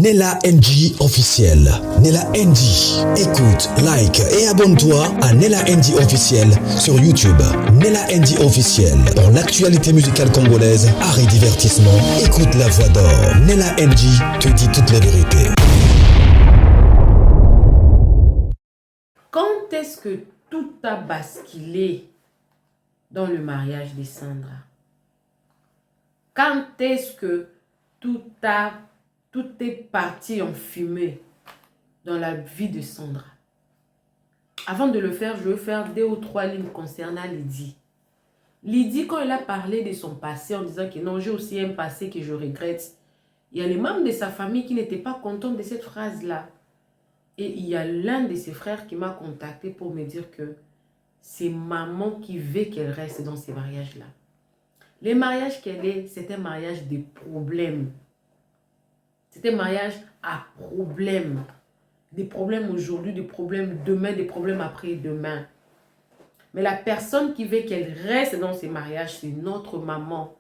Nella NG officiel. Nella NG. Écoute, like et abonne-toi à Nella NG officiel sur YouTube. Nella NG officiel. Pour l'actualité musicale congolaise, art et divertissement, écoute la voix d'or. Nella NG te dit toute la vérité. Quand est-ce que tout a basculé dans le mariage de Sandra? Quand est-ce que tout est parti en fumée dans la vie de Sandra? Avant de le faire, je veux faire 2 ou 3 lignes concernant Lydie. Lydie, quand elle a parlé de son passé en disant que non, j'ai aussi un passé que je regrette, il y a les membres de sa famille qui n'étaient pas contents de cette phrase-là. Et il y a l'un de ses frères qui m'a contacté pour me dire que c'est maman qui veut qu'elle reste dans ces mariages-là. Les mariages qu'elle est, c'est un mariage de problèmes. C'est un mariage à problèmes. Des problèmes aujourd'hui, des problèmes demain, des problèmes après-demain. Mais la personne qui veut qu'elle reste dans ces mariages, c'est notre maman.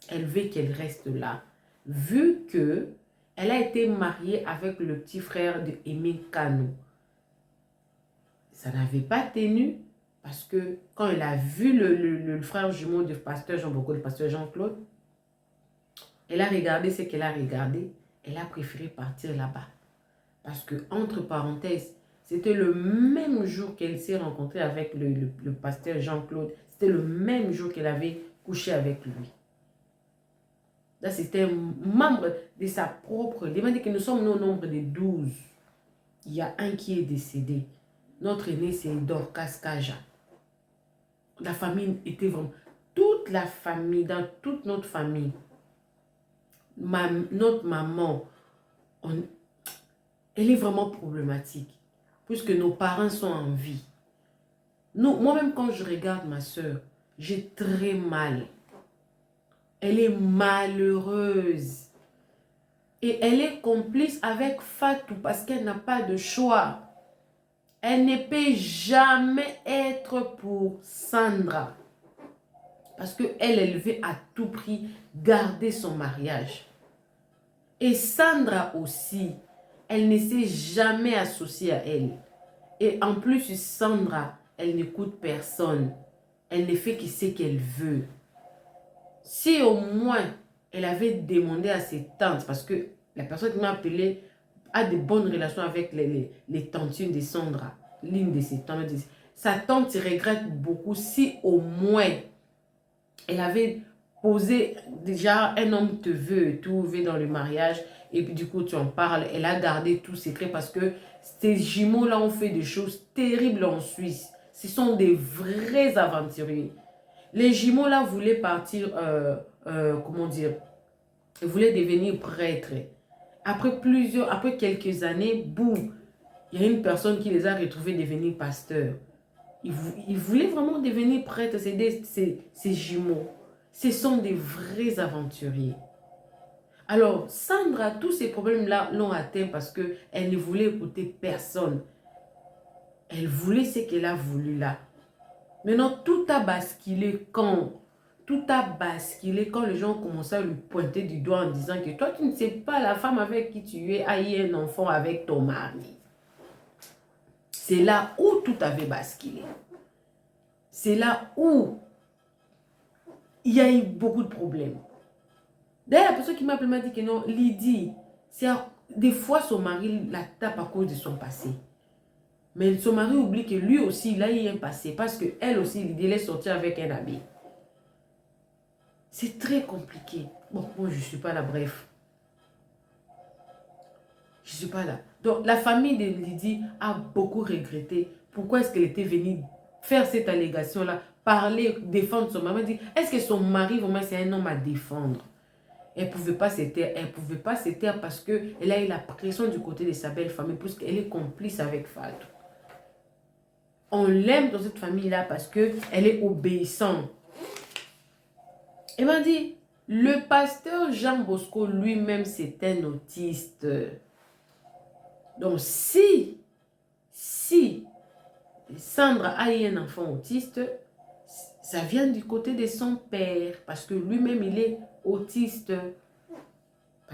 Elle veut qu'elle reste là. Vu que elle a été mariée avec le petit frère de Aimé Kano. Ça n'avait pas tenu parce que quand elle a vu le frère jumeau du pasteur Jean-Boko, le pasteur Jean-Claude, elle a regardé ce qu'elle a regardé. Elle a préféré partir là-bas. Parce que, entre parenthèses, c'était le même jour qu'elle s'est rencontrée avec le pasteur Jean-Claude. C'était le même jour qu'elle avait couché avec lui. Là, c'était un membre de sa propre... Il m'a dit que nous sommes au nombre de 12. Il y a un qui est décédé. Notre aîné, c'est Dorcas Kaja. La famille était vraiment... Toute la famille, dans toute notre famille, notre maman, elle est vraiment problématique. Puisque nos parents sont en vie. Moi-même, quand je regarde ma soeur, j'ai très mal. Elle est malheureuse. Et elle est complice avec Fatou parce qu'elle n'a pas de choix. Elle ne peut jamais être pour Sandra. Parce qu'elle veut à tout prix garder son mariage. Et Sandra aussi, elle ne s'est jamais associée à elle. Et en plus, Sandra, elle n'écoute personne. Elle ne fait que ce qu'elle veut. Si au moins, elle avait demandé à ses tantes, parce que la personne qui m'a appelé a de bonnes relations avec les tantines de Sandra, l'une de ses tantes. Sa tante regrette beaucoup si au moins elle avait posé déjà un homme te veut et tout, veut dans le mariage, et puis du coup tu en parles, elle a gardé tout secret parce que ces jumeaux-là ont fait des choses terribles en Suisse. Ce sont des vrais aventuriers. Les jumeaux-là voulaient partir, comment dire, ils voulaient devenir prêtres. Après quelques années, boum, il y a une personne qui les a retrouvés devenir pasteurs. Ils voulaient vraiment devenir prêtres, ces jumeaux. Ce sont des vrais aventuriers. Alors, Sandra, tous ces problèmes-là l'ont atteint parce qu'elle ne voulait écouter personne. Elle voulait ce qu'elle a voulu là. Maintenant, tout a basculé quand? Tout a basculé quand les gens ont commencé à lui pointer du doigt en disant que toi, tu ne sais pas la femme avec qui tu es, a eu un enfant avec ton mari. C'est là où tout avait basculé. C'est là où il y a eu beaucoup de problèmes. D'ailleurs, la personne qui m'a appelé m'a dit que non, Lydie, des fois son mari la tape à cause de son passé. Mais son mari oublie que lui aussi, il a eu un passé. Parce qu'elle aussi, Lydie, elle est sortie avec un ami. C'est très compliqué. Bon, moi, je ne suis pas là, bref. Je ne suis pas là. Donc, la famille de Lydie a beaucoup regretté. Pourquoi est-ce qu'elle était venue faire cette allégation-là, parler, défendre son mari. Elle dit, est-ce que son mari, vraiment, c'est un homme à défendre? Elle ne pouvait pas se taire. Elle ne pouvait pas se taire parce qu'elle a eu la pression du côté de sa belle famille, puisqu'elle est complice avec Fatou. On l'aime dans cette famille-là parce qu'elle est obéissante. Elle m'a dit, le pasteur Jean Bosco lui-même, c'est un autiste. Donc, si Sandra a eu un enfant autiste, ça vient du côté de son père. Parce que lui-même, il est autiste.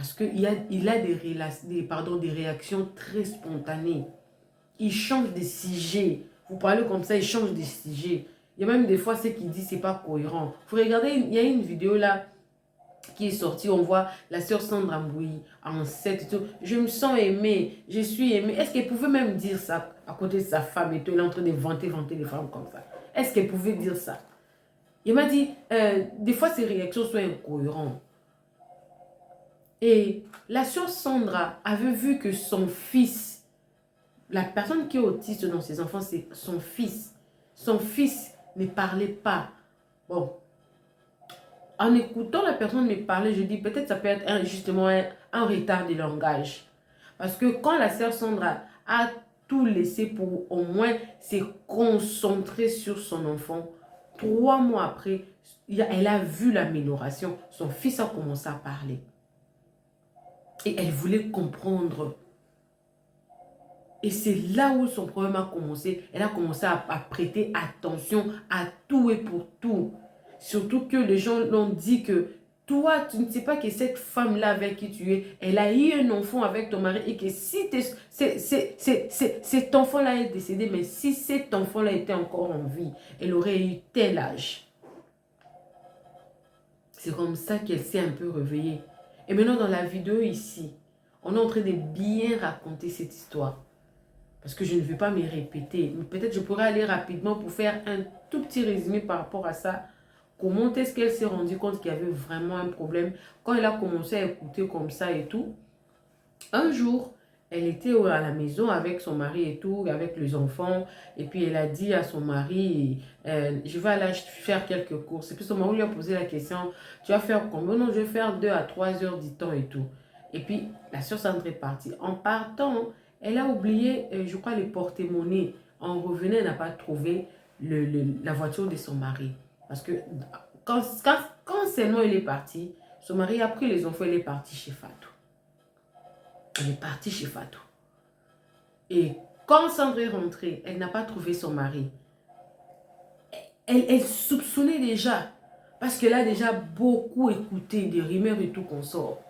Parce qu'il a des réactions très spontanées. Il change de sujet. Vous parlez comme ça, il change de sujet. Il y a même des fois, ce qu'il dit, c'est pas cohérent. Vous regardez, il y a une vidéo là qui est sortie, on voit la sœur Sandra Mbouyi enceinte et tout. Je me sens aimée, je suis aimée. Est-ce qu'elle pouvait même dire ça à côté de sa femme et tout? Elle est en train de vanter les femmes comme ça. Est-ce qu'elle pouvait dire ça? Il m'a dit, des fois, ses réactions sont incohérentes. Et la sœur Sandra avait vu que son fils, la personne qui est autiste dans ses enfants, c'est son fils. Son fils ne parlait pas. Bon, en écoutant la personne me parler, je dis peut-être ça peut être justement un retard de langage. Parce que quand la sœur Sandra a tout laissé pour au moins se concentrer sur son enfant, 3 mois après, elle a vu l'amélioration. Son fils a commencé à parler. Et elle voulait comprendre. Et c'est là où son problème a commencé. Elle a commencé à prêter attention à tout et pour tout. Surtout que les gens l'ont dit que toi, tu ne sais pas que cette femme-là avec qui tu es, elle a eu un enfant avec ton mari et que si cet enfant-là est décédé, mais si cet enfant-là était encore en vie, elle aurait eu tel âge. C'est comme ça qu'elle s'est un peu réveillée. Et maintenant, dans la vidéo ici, on est en train de bien raconter cette histoire. Parce que je ne veux pas me répéter. Mais peut-être je pourrais aller rapidement pour faire un tout petit résumé par rapport à ça. Comment est-ce qu'elle s'est rendue compte qu'il y avait vraiment un problème? Quand elle a commencé à écouter comme ça et tout, un jour, elle était à la maison avec son mari et tout, avec les enfants. Et puis elle a dit à son mari, je vais aller faire quelques courses. Et puis son mari lui a posé la question, tu vas faire combien? Non, je vais faire 2 à 3 heures du temps et tout. Et puis la soeur Sandra est partie. En partant, elle a oublié, je crois, les porte-monnaies. En revenant, elle n'a pas trouvé la voiture de son mari. Parce que quand seulement il est parti, son mari a pris les enfants, il est parti chez Fatou. Elle est partie chez Fatou. Et quand Sandra est rentrée, elle n'a pas trouvé son mari. Elle soupçonnait déjà. Parce qu'elle a déjà beaucoup écouté des rumeurs et tout qu'on sort.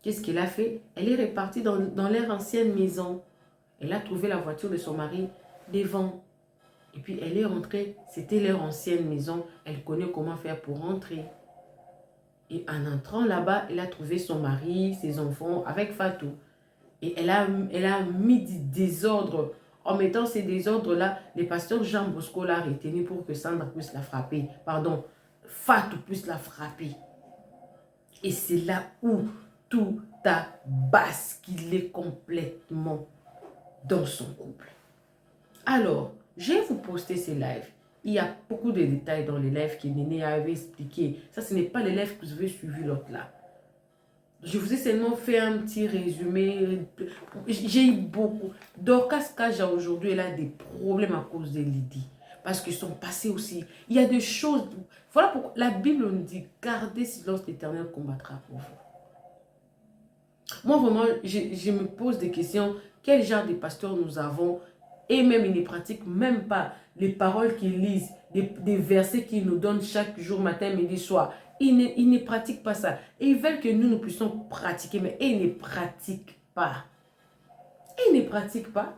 Qu'est-ce qu'elle a fait? Elle est repartie dans leur ancienne maison. Elle a trouvé la voiture de son mari devant. Et puis elle est rentrée. C'était leur ancienne maison. Elle connaît comment faire pour rentrer. Et en entrant là-bas, elle a trouvé son mari, ses enfants avec Fatou. Et elle a mis du désordre. En mettant ces désordres-là, le pasteur Jean Bosco l'a retenu pour que Sandra puisse la frapper. Pardon, Fatou puisse la frapper. Et c'est là où tout a basculé complètement dans son couple. Alors, je vais vous poster ces lives. Il y a beaucoup de détails dans les lives que Néné avait expliqué. Ça, ce n'est pas les lives que vous avez suivi l'autre là. Je vous ai seulement fait un petit résumé. J'ai eu beaucoup. Dorcas Kaja aujourd'hui, elle a des problèmes à cause de Lydie. Parce qu'ils sont passés aussi. Il y a des choses. Voilà pourquoi la Bible nous dit, gardez silence, l'Éternel combattra pour vous. Moi, vraiment, je me pose des questions. Quel genre de pasteurs nous avons? Et même, ils ne pratiquent même pas les paroles qu'ils lisent, des versets qu'ils nous donnent chaque jour, matin, midi, soir. Ils ne pratiquent pas ça. Et ils veulent que nous puissions pratiquer, mais ils ne pratiquent pas. Ils ne pratiquent pas.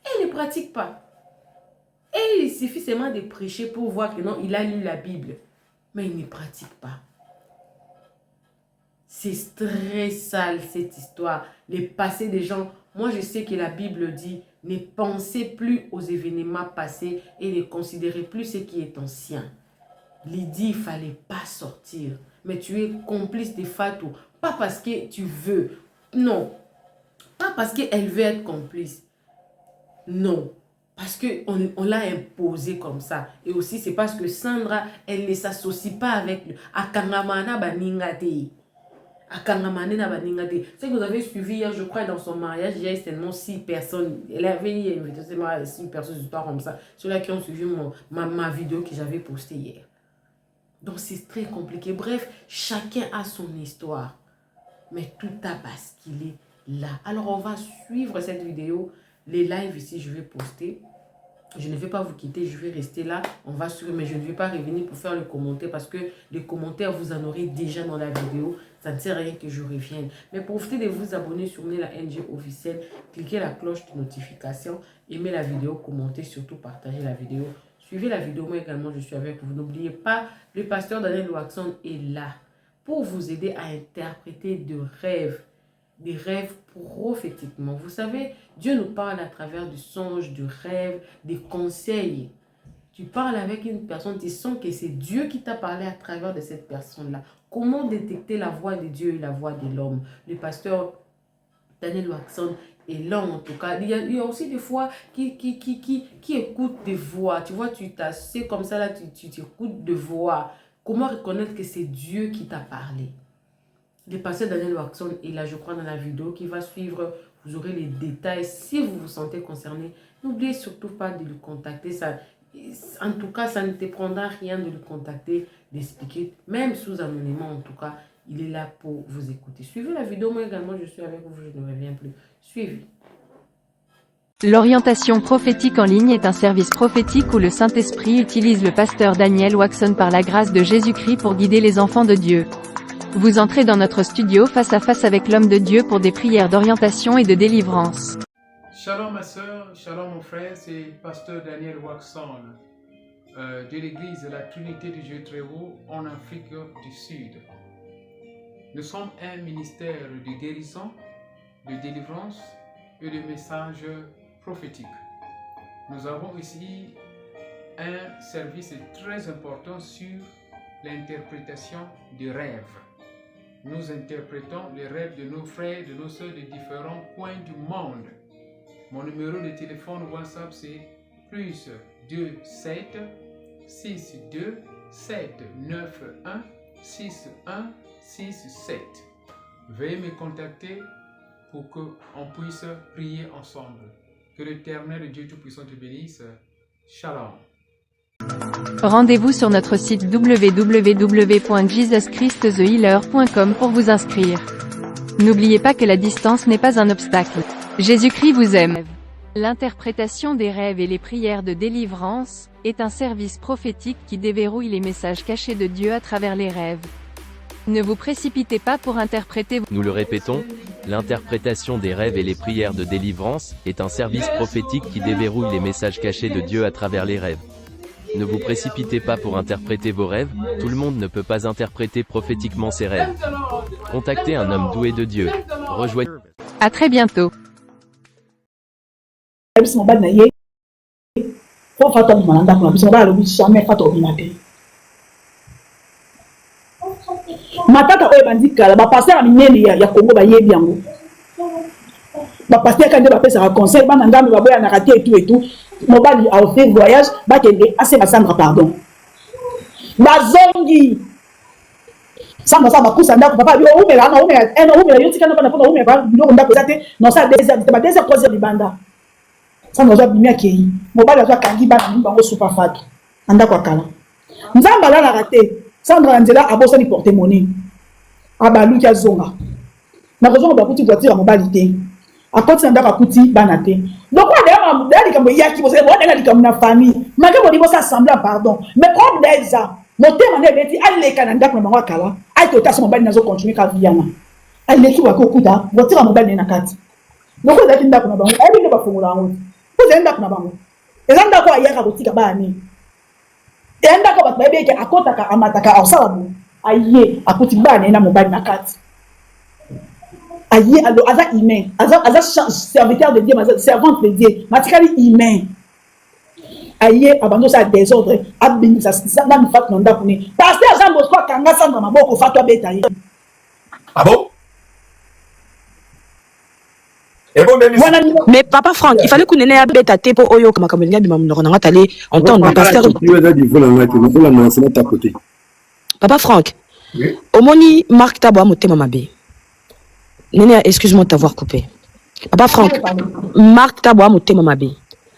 Ils ne pratiquent pas. Et il suffit seulement de prêcher pour voir que non, il a lu la Bible. Mais il ne pratique pas. C'est très sale cette histoire. Les passés des gens. Moi, je sais que la Bible dit, ne pensez plus aux événements passés et ne considérez plus ce qui est ancien. Lydie, il ne fallait pas sortir. Mais tu es complice de Fatou. Pas parce que tu veux. Non. Pas parce qu'elle veut être complice. Non. Parce qu'on l'a imposé comme ça. Et aussi, c'est parce que Sandra, elle ne s'associe pas avec lui. Akangamana baningate. C'est que vous avez suivi hier, je crois, dans son mariage, il y a seulement 6 personnes. Elle avait invité seulement 6 personnes, pas comme ça. Ceux-là qui ont suivi ma vidéo que j'avais postée hier. Donc c'est très compliqué. Bref, chacun a son histoire. Mais tout a basculé là. Alors on va suivre cette vidéo. Les lives ici, je vais poster. Je ne vais pas vous quitter, je vais rester là. On va suivre, mais je ne vais pas revenir pour faire le commentaire parce que les commentaires, vous en aurez déjà dans la vidéo. Ça ne sert à rien que je revienne. Mais profitez de vous abonner sur Nella NG officiel. Cliquez la cloche de notification. Aimez la vidéo, commentez, surtout partagez la vidéo. Suivez la vidéo, moi également, je suis avec vous. N'oubliez pas, le pasteur Daniel Waxon est là pour vous aider à interpréter des rêves prophétiquement. Vous savez, Dieu nous parle à travers du songe, du rêve, des conseils. Tu parles avec une personne, tu sens que c'est Dieu qui t'a parlé à travers de cette personne-là. Comment détecter la voix de Dieu et la voix de l'homme? Le pasteur Daniel Waxon est là en tout cas. Il y a aussi des fois qui écoutent des voix. Tu vois, tu t'assieds comme ça, là, tu écoutes des voix. Comment reconnaître que c'est Dieu qui t'a parlé? Le pasteur Daniel Waxon est là, je crois, dans la vidéo qui va suivre. Vous aurez les détails. Si vous vous sentez concerné, n'oubliez surtout pas de le contacter. En tout cas, ça ne te prendra rien de le contacter, d'expliquer, même sous anonymat en tout cas. Il est là pour vous écouter. Suivez la vidéo, moi également, je suis avec vous, je ne reviens plus. Suivez. L'orientation prophétique en ligne est un service prophétique où le Saint-Esprit utilise le pasteur Daniel Waxon par la grâce de Jésus-Christ pour guider les enfants de Dieu. Vous entrez dans notre studio face à face avec l'homme de Dieu pour des prières d'orientation et de délivrance. Shalom ma soeur, shalom mon frère, c'est pasteur Daniel Waxon de l'église de la Trinité du Dieu très haut en Afrique du Sud. Nous sommes un ministère de guérison, de délivrance et de messages prophétiques. Nous avons ici un service très important sur l'interprétation des rêves. Nous interprétons les rêves de nos frères, de nos soeurs de différents coins du monde. Mon numéro de téléphone WhatsApp c'est plus 27 62 791 6167. Veuillez me contacter pour qu'on puisse prier ensemble. Que l'Éternel Dieu Tout-Puissant te bénisse. Shalom. Rendez-vous sur notre site www.jesuschristthehealer.com pour vous inscrire. N'oubliez pas que la distance n'est pas un obstacle. Jésus-Christ vous aime. L'interprétation des rêves et les prières de délivrance est un service prophétique qui déverrouille les messages cachés de Dieu à travers les rêves. Ne vous précipitez pas pour interpréter. Nous le répétons, l'interprétation des rêves et les prières de délivrance est un service prophétique qui déverrouille les messages cachés de Dieu à travers les rêves. Ne vous précipitez pas pour interpréter vos rêves, tout le monde ne peut pas interpréter prophétiquement ses rêves. Contactez un homme doué de Dieu. Rejoignez. À très bientôt. Matata oyo bandikala ba pasteur minene ya Congo ba yebi yango ba pasteur kande ba pesa conseil bana ngambe ba boya na raté et tout mobali a fait voyage ba kende assez Sandra pardon bazongi Sandra ça ba kusa ndako papa yo umela na umela eno umela yo tikana na pona umela ba ndoko ndako zate non ça des heures ba des heures 3 heures libanda Sandra za bimia kei mobali azo kangi bana mbango super fat ndako akala nzamba la raté Sandra Angela a bossé porte-monnaie. Abalu kia zonga. Na kozonga ba kuti voiture mobali te. Akoti sanda ka kuti banate. Donc on d'ailleurs dali kambo yaki bossé bon dali comme na famille. Malgré bon bossa semblant pardon. Mais comme d'Elsa, motema ne beti alle kananda ko mangwa kala. Ai to taso mobali nazo continuer ka viana. Alle ki wa ko kuta voiture mobali na kati. Donc on dali ndako na bango. Ai bi ba fongola ngo. Ko zenda ko na bango. Ezanda ko ayaka ko tika bani. Enda ko batba beke akota ka amataka osalabu aye akuti bana na mobali na kati aye alo aza humain aza serviteur de Dieu servante de Dieu matikali humain aye abando sa désordre abini sa na mfat nonda kuni pasteur Jean Bosco kanga sanga maboko fatwa beta ye Ah bon? Mais papa Franck, il fallait qu'on ait un bête à thé pour Oyo comme Kamelinga Bimamnoranga t'allais entendre ma pasteur. Papa Franck, Omoni Marc Taboa Moté Mamabé. Néné, excuse-moi de t'avoir coupé. Papa Franck, Marc Taboa Moté Mamabé.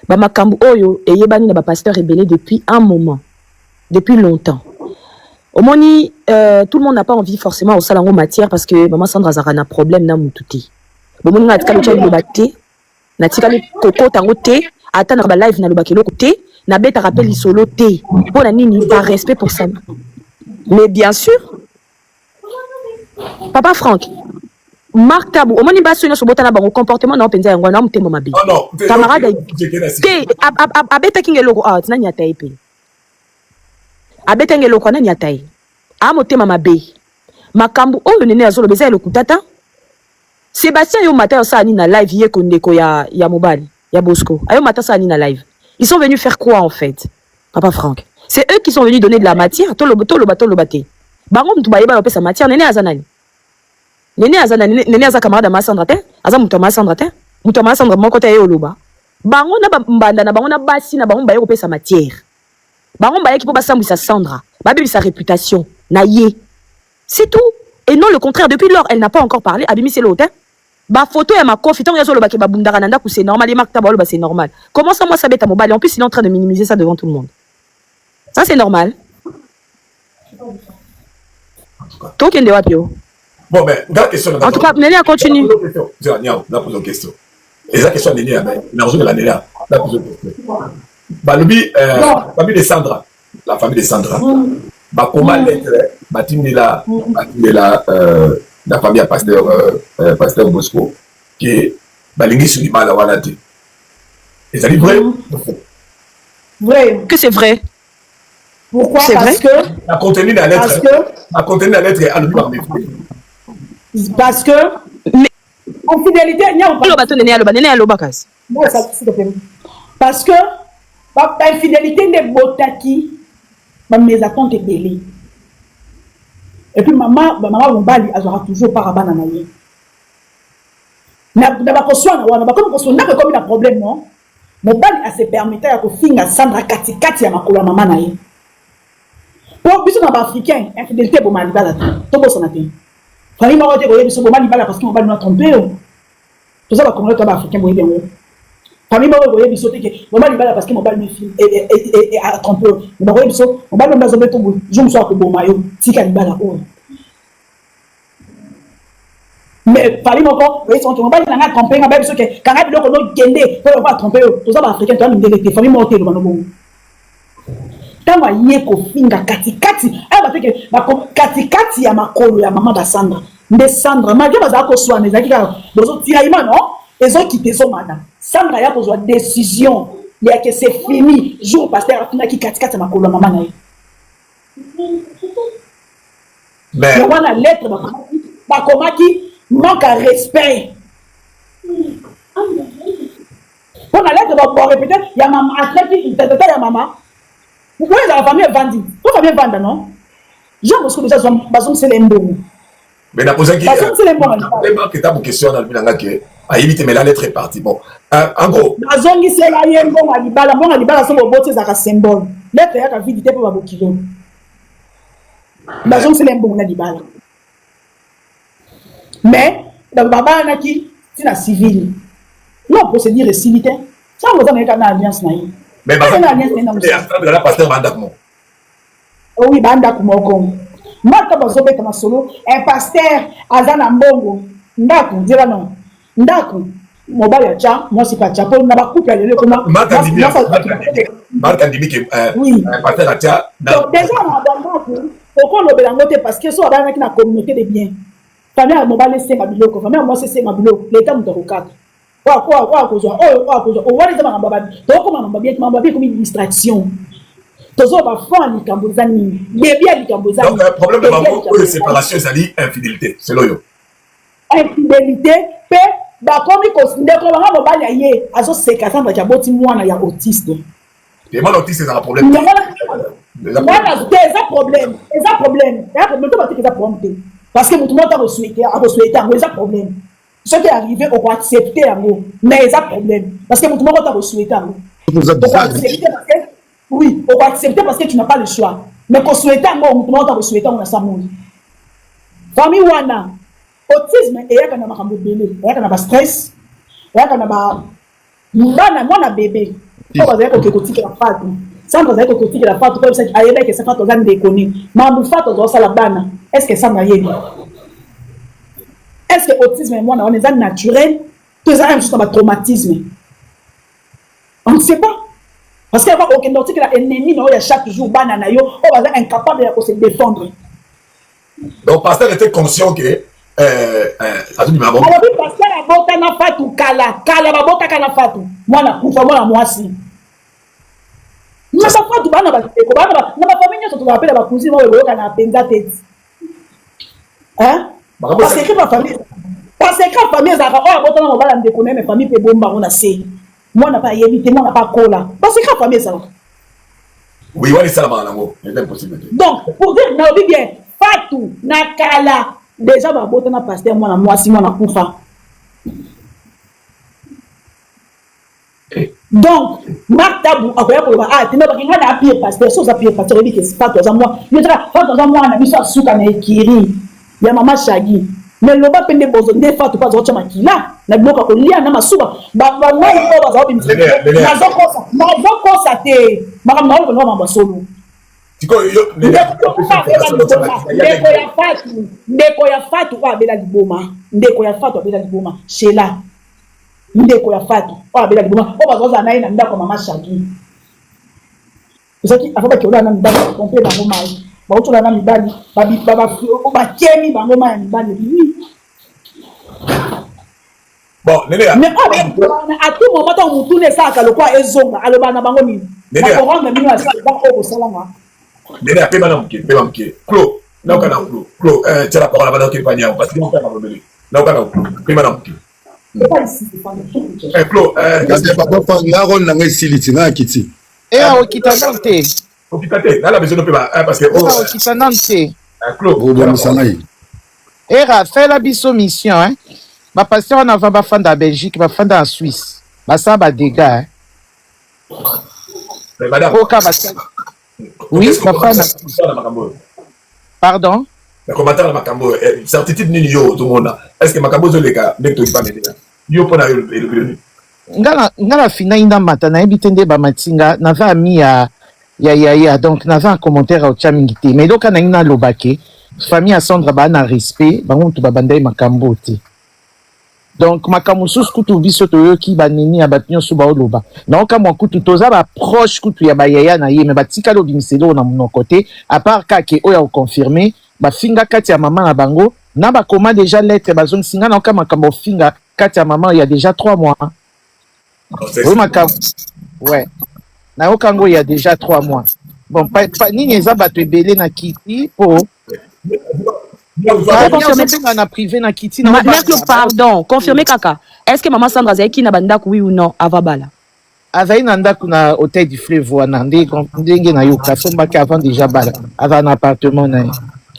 Bamakambu Oyo et Yebani n'a pas pasteur rébellé depuis un moment, depuis longtemps. Omoni, tout le monde n'a pas envie forcément au salon matière parce que maman Sandra Zarana problème n'a moutouti. Bon, on a tika le tchèque de baté, na tika le coco tango té, ata na ba live na lobaki loko te na beta rappel solo te pour la nini par respect pour ça. Mais bien sûr Papa Franck Marc Tabou au moni baso nyonso botana bango comportement na openza yango na mutembo mabe camarade te abeta kingeloko out na nyata ipe abeta ngeloko na nyata i a motema mabe makambu oyo nene azolo beza elokutata Sébastien yo mata sa ni na live ye kondeko ya mobali ya Bosco ayo mata sa ni na live ils sont venus faire quoi en fait Papa Franck c'est eux qui sont venus donner de la matière to lo baté bango mtu bayeba ba pesa matière nene azanani nene aza camarade ma Sandra te aza mutu ma Sandra te mutu ma Sandra moko te yo loba bango na mbanda na bango na basi na bango baye ko pesa matière bango baye ki po basambisa Sandra babi sa réputation na ye c'est tout et non le contraire depuis lors elle n'a pas encore parlé abimi c'est l'autre ba photo ya ma confitant ya zolo ba ke ba bundara nanda ku c'est normal et Marc Tabolo ba c'est normal comment ça moi ça bête à mobile en plus il est en train de minimiser ça devant tout le monde ça c'est normal toi qui wapi yo. Bon, mais, dans la question. En tout cas, Nélia continue. La pose une question. Et la question de Nélia, la question de la Nélia, la pose une question. La famille de Sandra, comment l'être, la famille à pasteur Bosco, qui est Balingi Sulima la Wanati. Et ça dit vrai? Vrai. Que c'est vrai? Pourquoi? C'est Parce vrai? que. La contenu de la lettre. La contenu de la lettre est à l'oublier. Parce que en fidélité, il y a parce que la infidélité de Botaki, mes attentes est belle. Et puis maman Mombali aura toujours par rabana naïe. Na ba koswana wana ba comme koswana na comme un problème non. Mombali a se permettre à finga Sandra kati ya makolo maman naïe. Pour biso na ba africain, infidélité bo malibala to bo sonate. Famille m'a dit que c'est bon malibala parce qu'on va nous tromper. Tout ça va comme le africain boye bien. Famille m'a dit que c'est bon malibala parce qu'on va nous et à tromper. Mais boye biso, on va nous mettre au bout. Je me sois que bon maillot, si canibala oh. Mais famille m'a dit que on va nous tromper, on va biso que quand on va nous gender, on va tromper. Tout ça va africain, tu vas nous dire famille m'a dit que bon. Tant yé ko finga katikati aba teke ba katikati ya makolo ya maman da Sandra nde Sandra malgré baza ko soa nezaki ka bozo tiraima non ezo quitter son madame Sandra ya ko zo décision ya que c'est fini jour pasteur afina ki katikati ya makolo ya maman na mais on a lettre ba komaki manque à respect on a lettre ba répéter ya maman atleti tata ya maman. Pourquoi la famille est vendue? La famille est vendue, non? Jean Bosco déjà c'est les mbons. Mais la posé question. Que tu as une question dans le bilan que a évité mais la lettre est partie. Bon, en gros. Bazongi c'est la yembo alibala, bon alibala c'est le boté ça symbole. Lettre ya ka vidité pour babokilo. Bazongi c'est les mbons alibala. Mais dans baba naki c'est la civile. Non procédure est civilité. Ça on va mettre en alliance naïe. Mais la pasteur Bandakmo. Oui, Bandakmo. Marc Bazobeta Masolo, un pasteur Azana Mbongo. Ndaku, dira non. Ndaku, Mobile Tcha, moi c'est pas Tcha. Pour n'a pas coupé le comment. Marc Andimi qui est un pasteur Tcha. Donc déjà on a Ndaku, pourquoi on l'obélangote parce que soit dans la communauté de biens. Famille Mobile c'est Mabiloko, famille moi c'est Mabiloko, l'état Mutorokat. Distraction. Donc, le problème de la séparation, c'est infidélité. C'est loyo. Infidélité, comme il considère que il autiste. Et moi, l'autiste, c'est un problème. Parce que tout le monde a souhaité, un problème. Ce qui est arrivé, on va accepter un mot. Mais il y a un problème. Parce que tout le monde a souhaité un mot. Oui, on va accepter parce que tu n'as pas le choix. Mais qu'on souhaite un mot, tout le monde a souhaité, on a ça mot. Famille Wana, autisme, et il y a un bébé, il y a un stress, il y a un bébé. On va dire que tu as fait. Sans que tu aies fait, comme ça, tu as aidé que ça fait aux des connus. Mais on fait aux ça la banane. Est-ce que ça m'a aidé? Est-ce que l'autisme et moi, on est naturel? Tout ça, juste un traumatisme. On ne sait pas. Parce qu'il y a aucun autre que l'ennemi, il y a chaque jour, banana, on va être incapable de se défendre. Donc, pasteur était conscient que. Alors, oui, pasteur a bota na fatu, kala ba bota kana fatu. Moi, na kufa, moi, moi, si. Na ba fatu, bana ba teko, bana ba, na ba famille, surtout, on appelle la cousine, moi, on a penza tête. Hein? Parce que ma famille, parce que la famille, ça va, oh, bota na mobala, on déconne, mais famille, peut bomba, on a sé. Moi, on n'a pas évité, moi, on n'a pas cola. Parce que la famille, ça va. Oui, on est ça, c'est impossible. Donc, pour dire, non, bien, Fatou, Nakala, déjà, ma botte na pasteur, moi, si moi, na koufa. Donc, Marc Tabou, après, tu n'as pas qu'un pied pasteur, sauf un pied pasteur, il dit que c'est pas toi, moi. Je dirais, pas toi, moi, on a mis ça sous un équiri. Il y a maman Chagi. Mais le bas pende bozo ne fa to pas zo chama kila na bloka ko lia na masuba ba ngoi ko ba zo bi na zo ko sa te maka na ko no mamba solo tiko yo ndeko ya fatu wa bela liboma ndeko ya fatu abela liboma shela ndeko ya fatu wa bela liboma o ba zo za na ina ndako mama Shagi usaki afaba kiona na ndako kompe na ngoma baotola na mibali bakemi bango ma ya mibali bon Nénéa mais à tout moment tant mutu ne saka lokwa ezonga aloba na bango nini na koranga mino asa ba o salanga Nénéa pe bana mke Clo na kana Clo tira parola bana ke panya parce que on peut pas rebelle na kana pe bana mke Clo kasi papa fa ngaro na ngesiliti na kiti Okitanante. Okitate, dans la maison de Péba, parce que. Okitanante. Claude. Era, fais la biso mission, hein. Ma pasteur, on a va faire en Belgique, va faire en Suisse. Ma ça va dégâts, hein. Mais madame. Oui, va faire. Pardon? Le commentaire de Macambo, certitude ni yo, tout le monde. Est-ce que Macambo, les gars, n'est pas né? Yo, pour le ngala fina ina mata na ebitende ba matinga na va mi ya donc na va un commentaire au chamingité mais donc na ina lobake famille à Sandra ba na respect ba ntu ba bandai makambo te donc makambo sus kutu biso to yo ki ba nini ya batinyo su ba oloba na oka mwa kutu toza ba proche kutu ya ba yaya na ye mais ba tika lo bimiselo na mon côté à part ka ke oya o confirmer ba finga kati ya maman na bango na ba comment déjà lettre ba zone singa na oka makambo finga kati ya maman il y a déjà 3 mois. Oui, ouais. Na okango il y a déjà 3 mois. Bon, pas ni eza bato ebele na kiti po. Na privé na kiti na. Pardon, confirmez kaka. Est-ce que maman Sandra Zeki na banda oui ou non avabala? Azai na ndaku na hôtel du Fleuve wana ndenge na yo kasomba ka avant déjà bala. Avant un appartement na.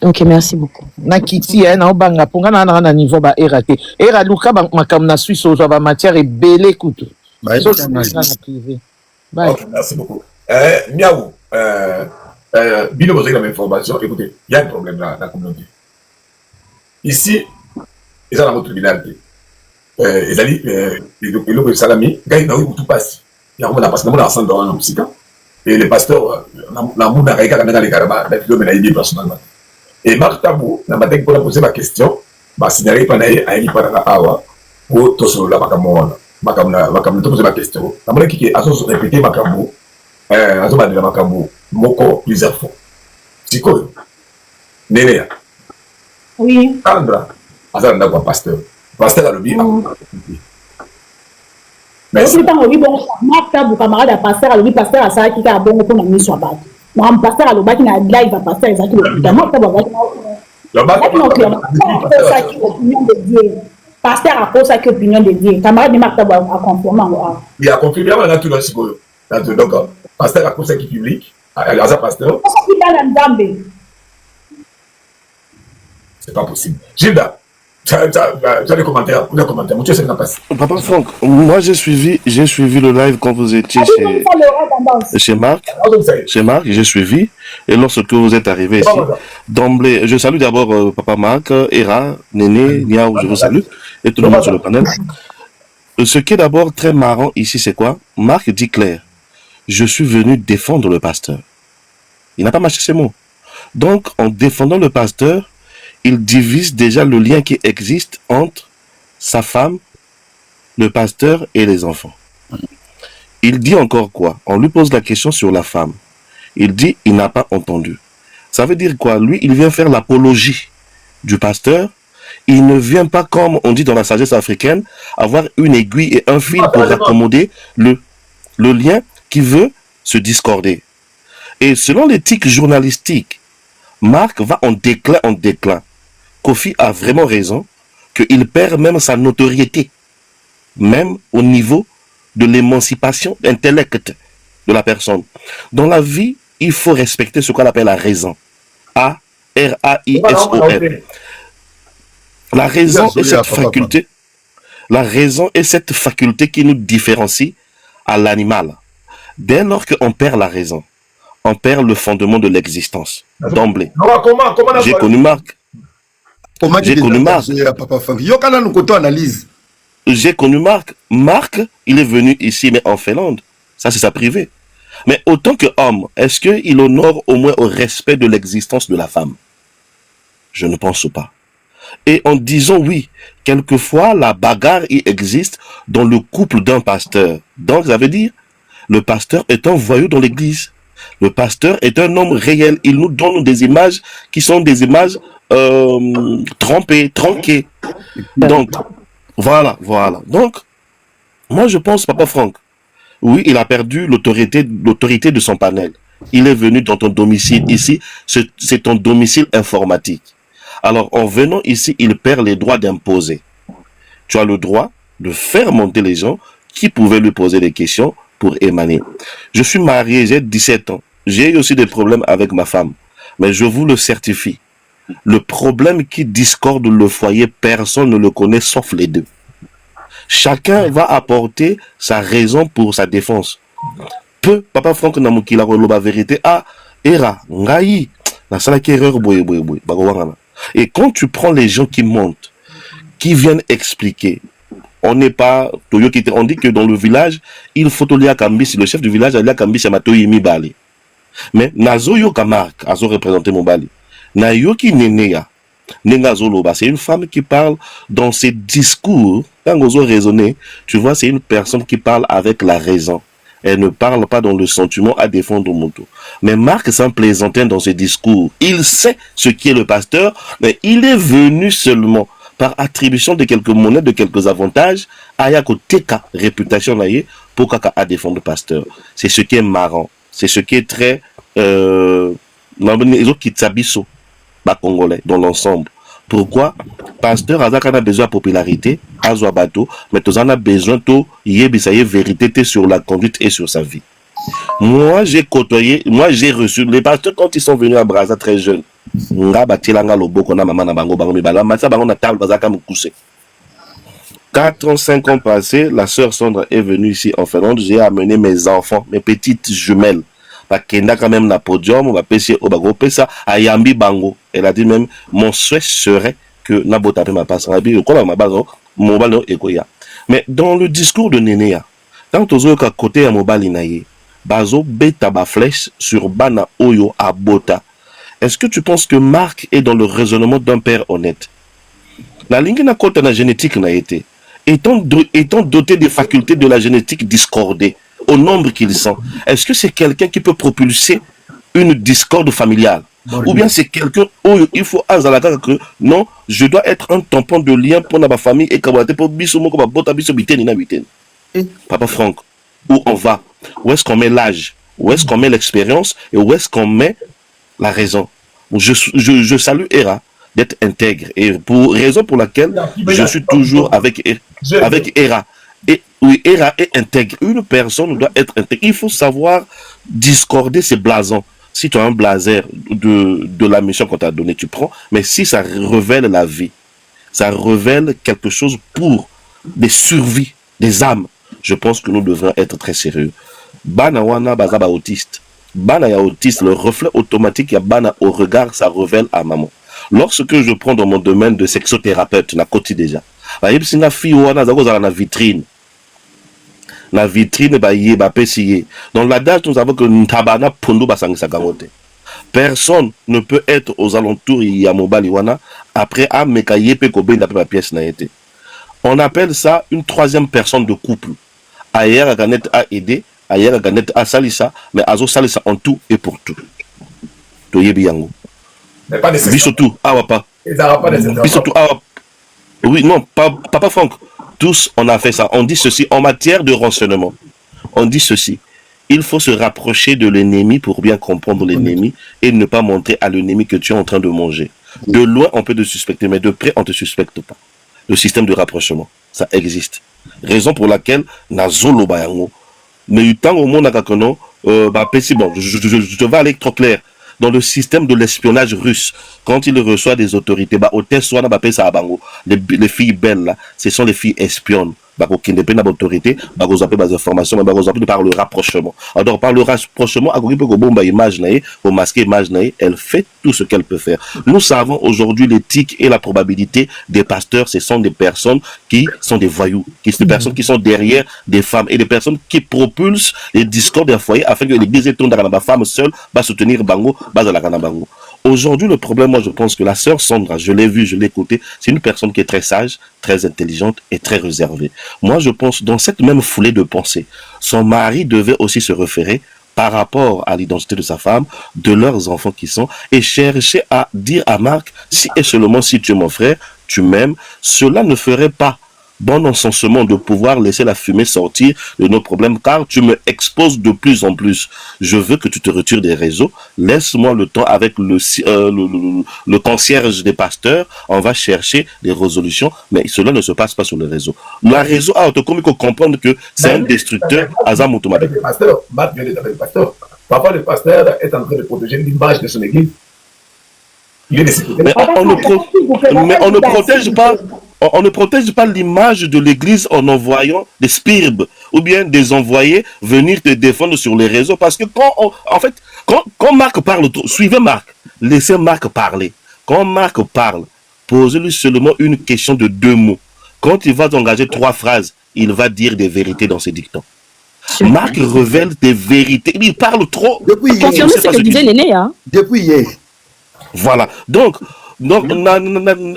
Ok, merci beaucoup. Na kiti na obanga ponga na niveau ba RAT. Era luka ba makam na Suisse ozo ba matière ebele kutu. Okay, merci beaucoup. Miaou, Bilo, vous avez la même information. Écoutez, il y a un problème dans la communauté. Ici, ils ont la tribunal. Ils ont dit, Salami, il y a tout passe. Il y a un passé dans l'ensemble dans un psychiatre. Et les pasteurs, la moune a régalé dans les carabas, la fille de dit personnellement. Et Marc Tabou, la matin pour poser ma question, m'a signalé pendant à une fois dans la awa, pour tout sur la macamoine. Makambo poser ma question. La monnaie qui a répété Makambo, azo bandela Makambo, moko plusieurs fois. Siko, Nénéa. Oui. Sandra, azo nda kwa pasteur. Pasteur a lobby. Merci. Aussi tant oui bon, Marc Tabou camarade à pasteur a lobby pasteur à ça qui a bon pour na mission ba. Moi pasteur a lobby qui na live à pasteur exact le Marc Tabou va. Le Marc Tabou opinion de Dieu. Pasteur a posé sa opinion de Dieu. Camarade de Marc Tabou a confirmé. Il a confirmé, on a tout dans ce coup. Donc, pasteur a posé qui public. Alors, ça, pasteur. C'est pas possible. Gilda, tu as des commentaires. Tu sais, Papa Franck, moi j'ai suivi le live quand vous étiez chez Marc. Chez Marc, j'ai suivi. Et lorsque vous êtes arrivé ici, d'emblée, je salue d'abord Papa Marc, Era, Néné, Niaou, je vous salue, et tout le monde sur le panel. Ce qui est d'abord très marrant ici, c'est quoi? Marc dit clair, je suis venu défendre le pasteur. Il n'a pas mâché ses mots. Donc, en défendant le pasteur, il divise déjà le lien qui existe entre sa femme, le pasteur et les enfants. Il dit encore quoi? On lui pose la question sur la femme. Il dit, il n'a pas entendu. Ça veut dire quoi? Lui, il vient faire l'apologie du pasteur. Il ne vient pas, comme on dit dans la sagesse africaine, avoir une aiguille et un fil pour accommoder le lien qui veut se discorder. Et selon l'éthique journalistique, Marc va en déclin. Kofi a vraiment raison qu'il perd même sa notoriété, même au niveau de l'émancipation intellect de la personne. Dans la vie, il faut respecter ce qu'on appelle la raison. A-R-A-I-S-O-N. La raison est cette faculté. La raison est cette faculté qui nous différencie à l'animal. Dès lors qu'on perd la raison, on perd le fondement de l'existence. D'emblée. J'ai connu Marc. J'ai connu Marc. J'ai connu Marc. Marc, il est venu ici, mais en Finlande. Ça, c'est sa privée. Mais autant qu'homme, est-ce qu'il honore au moins au respect de l'existence de la femme? Je ne pense pas. Et en disant oui, quelquefois, la bagarre y existe dans le couple d'un pasteur. Donc, ça veut dire, le pasteur est un voyou dans l'église. Le pasteur est un homme réel. Il nous donne des images qui sont des images trompées, tronquées. Donc, voilà. Donc, moi, je pense, Papa Franck, oui, il a perdu l'autorité de son panel. Il est venu dans ton domicile ici. C'est ton domicile informatique. Alors, en venant ici, il perd les droits d'imposer. Tu as le droit de faire monter les gens qui pouvaient lui poser des questions pour émaner. Je suis marié, j'ai 17 ans. J'ai eu aussi des problèmes avec ma femme. Mais je vous le certifie. Le problème qui discorde le foyer, personne ne le connaît sauf les deux. Chacun va apporter sa raison pour sa défense. Peu, Papa Franck Namukila la vérité. Ah, Era, Ngai, la salle qui erreur, et quand tu prends les gens qui montent, qui viennent expliquer, on n'est pas, on dit que dans le village, il faut Tolia Kambis, le chef du village, Alia Kambis, Yamatoyimi Bali. Mais Nazo Yoka Mark, Azo représenté mon Bali. Na Yoki Nenea, Nengazoloba, c'est une femme qui parle dans ses discours, quand Ozo raisonner, tu vois, c'est une personne qui parle avec la raison. Elle ne parle pas dans le sentiment à défendre mon tour. Mais Marc s'en plaisantait dans ses discours. Il sait ce qui est le pasteur, mais il est venu seulement par attribution de quelques monnaies, de quelques avantages, à Teka, réputation naïe, pour Kaka à défendre le pasteur. C'est ce qui est marrant. C'est ce qui est très, Congolais, dans l'ensemble. Pourquoi? Pasteur Azaka a besoin de popularité, Azwa Bato, mais tu en as besoin de vérité sur la conduite et sur sa vie. Moi, j'ai côtoyé, moi, j'ai reçu les pasteurs quand ils sont venus à Brazza très jeunes. 4 ans, 5 ans passés, la sœur Sandra est venue ici en Finlande. J'ai amené mes enfants, mes petites jumelles. Kenda quand même na podium, on va pêcher au bago pesa à Yambi Bango. Elle a dit même, mon souhait serait que Nabota ma passe en habit, mon ballon et koya. Mais dans le discours de Nénéa, quand on a côté à Mobali naye, bazo beta ba flèche sur Bana Oyo à Bota. Est-ce que tu penses que Marc est dans le raisonnement d'un père honnête? La ligne na côté na génétique n'a été. Étant doté des facultés de la génétique discordée, au nombre qu'ils sont, est-ce que c'est quelqu'un qui peut propulser une discorde familiale? Ou bien c'est quelqu'un où il faut que non, je dois être un tampon de lien pour ma famille et pour Papa Franck, où on va? Où est-ce qu'on met l'âge? Où est-ce qu'on met l'expérience? Et où est-ce qu'on met la raison? Je salue Era d'être intègre, et pour raison pour laquelle je suis toujours avec Era. Et oui, Era est intègre. Une personne doit être intègre. Il faut savoir discorder ses blasons. Si tu as un blazer de la mission qu'on t'a donnée, tu prends. Mais si ça révèle la vie, ça révèle quelque chose pour des survies, des âmes, je pense que nous devons être très sérieux. Bana wana bazaba autiste. Bana ya autiste, le reflet automatique ya bana au regard, ça révèle à maman. Lorsque je prends dans mon domaine de sexothérapeute, na koti déjà. La fille wana zago za na vitrine. La vitrine dans l'adage nous avons que Ntabana Pondo Basangisa Gamote. Personne ne peut être aux alentours Yamobaliwana après Amekayepe Kobe la pièce n'a été. On appelle ça une troisième personne de couple. Ailleurs Ganet a aidé ayaka ganet asalisa mais azo salisa en tout et pour tout toyebi yango mais pas nécessaire biso tout awa pas biso tout awa oui non pas papa Franck tous on a fait ça on dit ceci en matière de renseignement on dit ceci il faut se rapprocher de l'ennemi pour bien comprendre l'ennemi et ne pas montrer à l'ennemi que tu es en train de manger. De loin, on peut te suspecter, mais de près, on ne te suspecte pas. Le système de rapprochement, ça existe. Raison pour laquelle, Nazolo Bayango, mais du temps au monde, bon, je vais aller trop clair. Dans le système de l'espionnage russe, quand il reçoit des autorités, les filles belles, là, ce sont les filles espionnes. Qui ne pas d'autorité, des informations, mais par le rapprochement. Alors, par le rapprochement, elle fait tout ce qu'elle peut faire. Nous savons aujourd'hui l'éthique et la probabilité des pasteurs, ce sont des personnes qui sont des voyous, des personnes qui sont derrière des femmes et des personnes qui propulsent les discours des foyers afin que l'église tourne dans la femme seule, va soutenir Bango, va dans la Bango. Aujourd'hui, le problème, moi, je pense que la sœur Sandra, je l'ai vue, je l'ai écoutée, c'est une personne qui est très sage, très intelligente et très réservée. Moi, je pense, dans cette même foulée de pensée, son mari devait aussi se référer par rapport à l'identité de sa femme, de leurs enfants qui sont, et chercher à dire à Marc, si et seulement si tu es mon frère, tu m'aimes, cela ne ferait pas bon encensement de pouvoir laisser la fumée sortir de nos problèmes, car tu me exposes de plus en plus. Je veux que tu te retires des réseaux. Laisse-moi le temps avec le concierge des pasteurs. On va chercher des résolutions, mais cela ne se passe pas sur le réseau. Le réseau a autocomique comprendre que c'est un destructeur. Le pasteur, Marc vient d'être le pasteur. Parfois, le pasteur est en train de protéger l'image de son église. Il est de sécurité. Mais on ne protège pas. On ne protège pas l'image de l'église en envoyant des spirbes ou bien des envoyés venir te défendre sur les réseaux. Parce que quand Marc parle, suivez Marc, laissez Marc parler. Quand Marc parle, posez-lui seulement une question de 2 mots. Quand il va engager 3 phrases, il va dire des vérités dans ses dictants. Marc révèle des vérités. Il parle trop. Depuis hier. Confirmez ce que disait l'aîné, hein. Depuis hier. Voilà. Donc, on a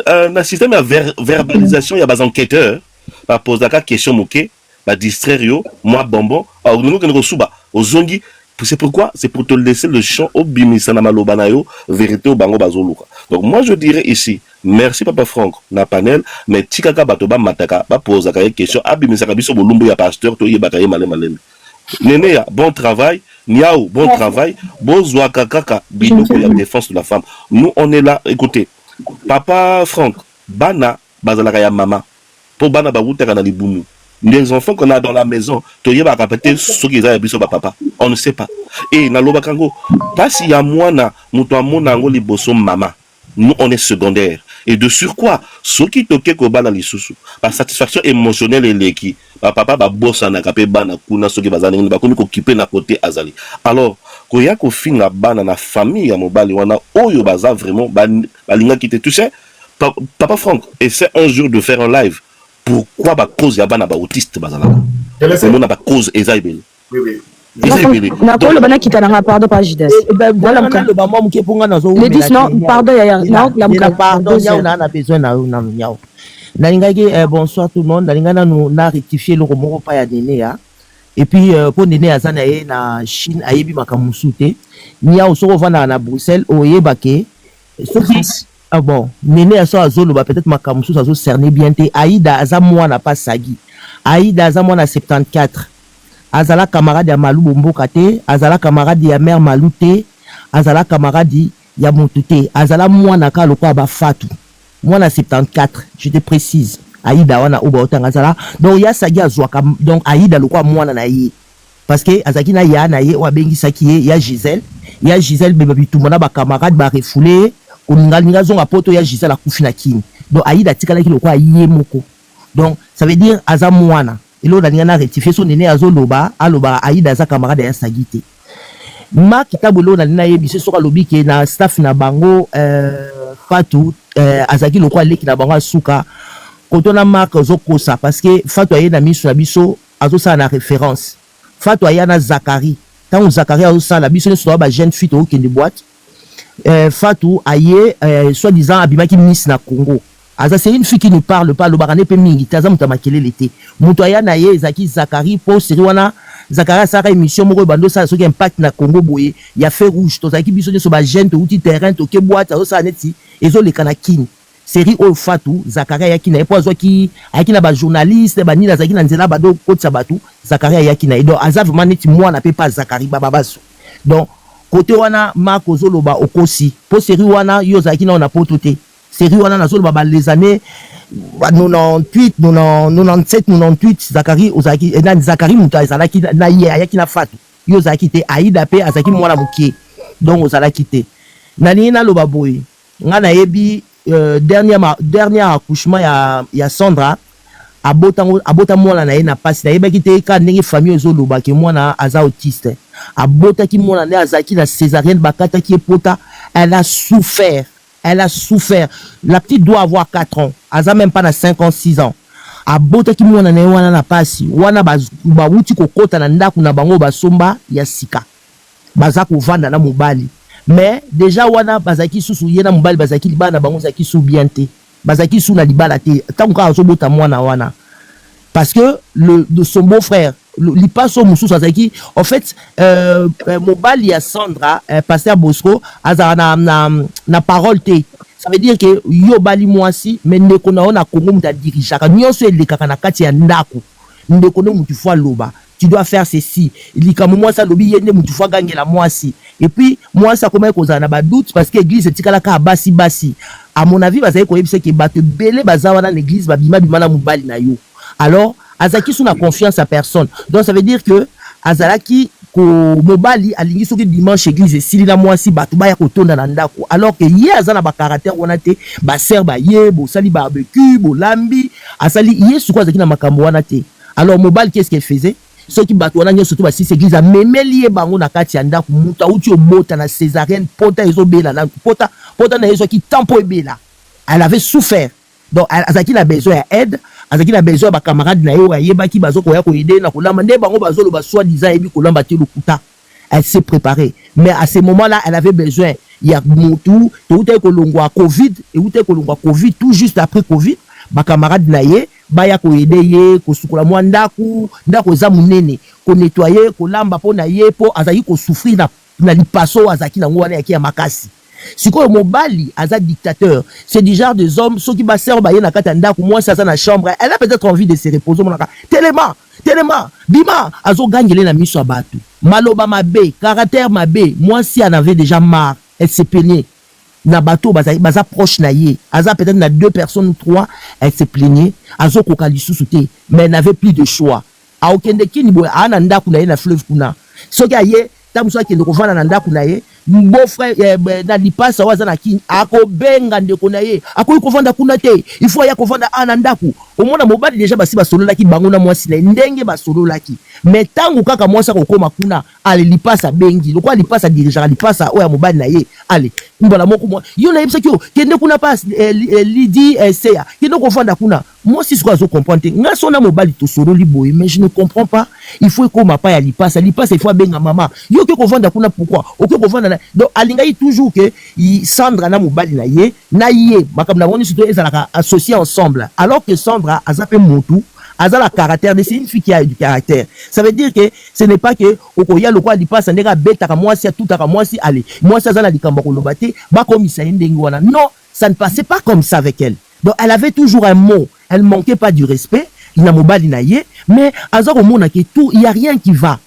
un système de verbalisation, il y a des enquêteurs, qui posent la question, moquée, distraire, moi, bonbon, c'est pourquoi? C'est pour te laisser le champ au bimisana malobanayo, vérité au bango bazoluka. Donc, moi, je dirais ici, merci Papa Franck, na panel, mais tikaka batoba mataka, pose la question, bimisaka biso bolumbu ya pasteur, to yebakaye malem. Néné, bon travail. Niao, bon travail. Bozwa kakaka, bidou pour la défense de la femme. Nous, on est là. Écoutez, Papa Franck, Bana, Bazalaka ya maman. Pour Bana, Baoutera na liboumou. Les enfants qu'on a dans la maison, Toye va répéter ce qu'ils ont dit papa. On ne sait pas. Et na lobakango, pas si y a moi na, moutoua monango liboso maman. Nous, on est secondaire. Et de surcroît, ceux qui toquent au bana lisusu, par satisfaction émotionnelle et l'équipe, papa va bosser na kapé bana kuna ceux qui bazani ba komi ko kipe na côté azali. Alors, koya ko finga bana na famille ya mobali wana oyo baza vraiment balinga qui te touche. Papa Franck, essaie un jour de faire un live. Pourquoi ba cause ya bana ba autiste bazala? C'est mon ba cause ezaibeli. Oui oui. Nakolo bana kitananga pardon pas Judas. Voilà le bama muke ponga nazo. Le 10 non pardon ya la pardon ya on a besoin na yao. Nalingaki bonsoir tout le monde. Nalingana nous na rectifier le romoro pa ya Néné ya. Et puis pour Néné azana ye na Chine ayebi makamusute. Nia osoko vana na Bruxelles oyebake. Ah bon, Néné aso azolo ba peut-être makamusu azo cerner bien te. Aïda aza mwana pas sagi. Aïda aza mwana 74. Azala camarade ya Malou Bomboka te, azala camarade ya mère Malou te, azala camarade ya Moutouté, azala mwana ka lokwa ba Fatou. Mwana 74, je te précise. Aïda wana oba otanga azala. Donc ya sagi azwaka donc Aïda lokwa mwana na ye. Parce que azaki na ya na ye wa bengi saki ye ya Gisèle. Ya Gisèle beba bitumona ba camarade ba refoulé, oninga zonga poto ya Gisèle akufi na kini. Donc Aïda tikala ki lokwa ye moko. Donc ça veut dire aza mwana. Et là, on a rectifié son Néné Azoloba, Aloba, Aïda, sa camarade à Sagité. Ma kitabolo, on a yébissé sur lobby qui est na staff na bango, Fatou, Azaki, le quoi, qui na bango Souka. Quand on a marqué Zokosa, parce que Fatou aye na mis sur la biso, Azo sa na référence. Fatou aye na Zakari. Tant Zakari Azo sa la biso, ne soit pas jeune fille au qui est de boîte. Fatou aye, soi-disant, Abima qui miss na Congo. Aza c'est une fille qui ne parle pas le barané pe mingi taza mutamakele l'été mutoya na ye ezaki Zakari po seri wana Zakaria saka émission moko bando ça soki impact na Congo boye ya feu rouge to zaki biso so ba jeune to outil terrain to ke boîte to ça neti ezo le kana kini série o fatu Zakaria yakina e pozo ki akina ba journaliste ba nina zaki na nzela ba do kotsa batu Zakaria yakina donc aza vraiment neti moi na pe pas Zakaria bababaso donc côté wana Marco Zoloba okosi po série wana yo zaki na on a pototé série wana na Zoloba ba les années 98 97 98 Zakari ozaki na Zakari muta ezalaki na ye ayaki na fatu yo zaki te Aïda pe azaki mwana mukie donc ozalaki te nani na loba boy nga na yebi dernier accouchement ya Sandra abota mwana na ye na pasi na yebaki te ka ndenge famille ezoloba ke mwana aza autiste abota ki mwana ne azaki na césarienne bakata ki epota elle a souffert. La petite doit avoir 4 ans. Elle n'a même pas 5 ans, 6 ans. A bota ki mwana na wana na pasi. Wana ba wuti ko kota na ndaku na bango ba somba ya sika. Baza ko vanda na mobali. Mais déjà wana bazaki susu yena mobali bazaki libana bango zaki sou bien te. Bazaki sou na libala te. Tant ka azo bota mwana wana. Parce que de son beau-frère li paso mususu azaki en fait mobali ya Sandra pasteur Bosco azana na parole te ça veut dire que yo bali mwasi mais ndeko na ona Congo muta dirijaka nyonso elekaka na kati ya ndako ndeko no mutu fois loba tu dois faire ceci likamu mwasa lobi yende mutu fois gangela mwasi et puis mwasa comment kozana na ba doute parce que église etikala ka basi à mon avis bazali ko yebisa ke bato belé bazawa na l'église babima bimana mobali na yo alors azaki sous la confiance à personne donc ça veut dire que azalaki ko mobali alingi soki dimanche église sili na mwasi bato baya kotonda na ndako alors que ye azana ba caractère wana te ba ser ba ye bo sali barbecue bo lambi asali ye suko azaki na makambo wana te alors mobali qu'est-ce qu'elle faisait soki bato wana nyo surtout ba six église a memeli ye bango na kati ya ndako muta uti obota na césarienne pota ezobela na pota na yeso ki tempo ebela elle avait souffert donc azaki na besoin ya aide azaki na besoin ba camarade na yo ayebaki bazoko ya ko aider na kolamba nde bango bazolo ba soi disant ebi kolamba te lokuta elle s'est préparée mais à ce moment-là elle avait besoin ya mutu to uta ko longwa covid et uta ko longwa covid tout juste après covid ba camarade na ye baya ko aider ye ko sukola mwa ndako za munene ko nettoyer ko lamba po na ye po azaki ko souffrir na lipaso azaki na ngwana yaki ya makasi. Si quoi mobali aza dictateur, c'est du genre des hommes ceux qui basser ba na kata ndako moi ça na chambre, elle a peut-être envie de se reposer monaka. Tellement bima azo gangele na miso abatu. Maloba mabe, caractère mabe, moi si elle avait déjà marre, elle s'est plaignée. Na bateau baza proche na ye, aza peut-être na 2 personnes ou 3, elle s'est plaignée, azo kokali susute, mais elle n'avait plus de choix. A okende kini boy ana ndako na ye na fleuve kuna. Soki aye tamuso akende kovana na ndako na ye beau frère na lipasa waza na kini ako benga ndeko na ye ako kovanda kuna te il faut ya kovanda ana ndako omona mobali déjà basi basolola ki bango na mwasi na ndenge basolola ki mais tangu kaka mwasa kokoma kuna ale lipasa bengi lokwa lipasa dirigeant lipasa oya mobali na ye ale mbala moko mo yo na yebisa kyo kende kuna pas lidi seya kende kovanda kuna moi si ce qu'on comprendre nga sona mobali to sololi boy mais je ne comprends pas il faut ko mapa ya lipasa il faut benga mama yo ke kovanda kuna pourquoi ok kovanda donc alingai toujours que Sandra na mobali na ye makam na woni surtout ezalaka associés ensemble alors que Sandra azape mutu azala caractère, c'est une fille qui a du caractère. Ça veut dire que ce n'est pas que okoya lokwa lipasa ndeka beta ka mwasi tout ka mwasi allez moi ça zala likamba ko lobate ba komisa ndengi wana non ça ne passait pas comme ça avec elle. Donc elle avait toujours un mot, elle manquait pas du respect. Il n'a mobali na ye, mais azar au monde qui tout, il y a rien qui va.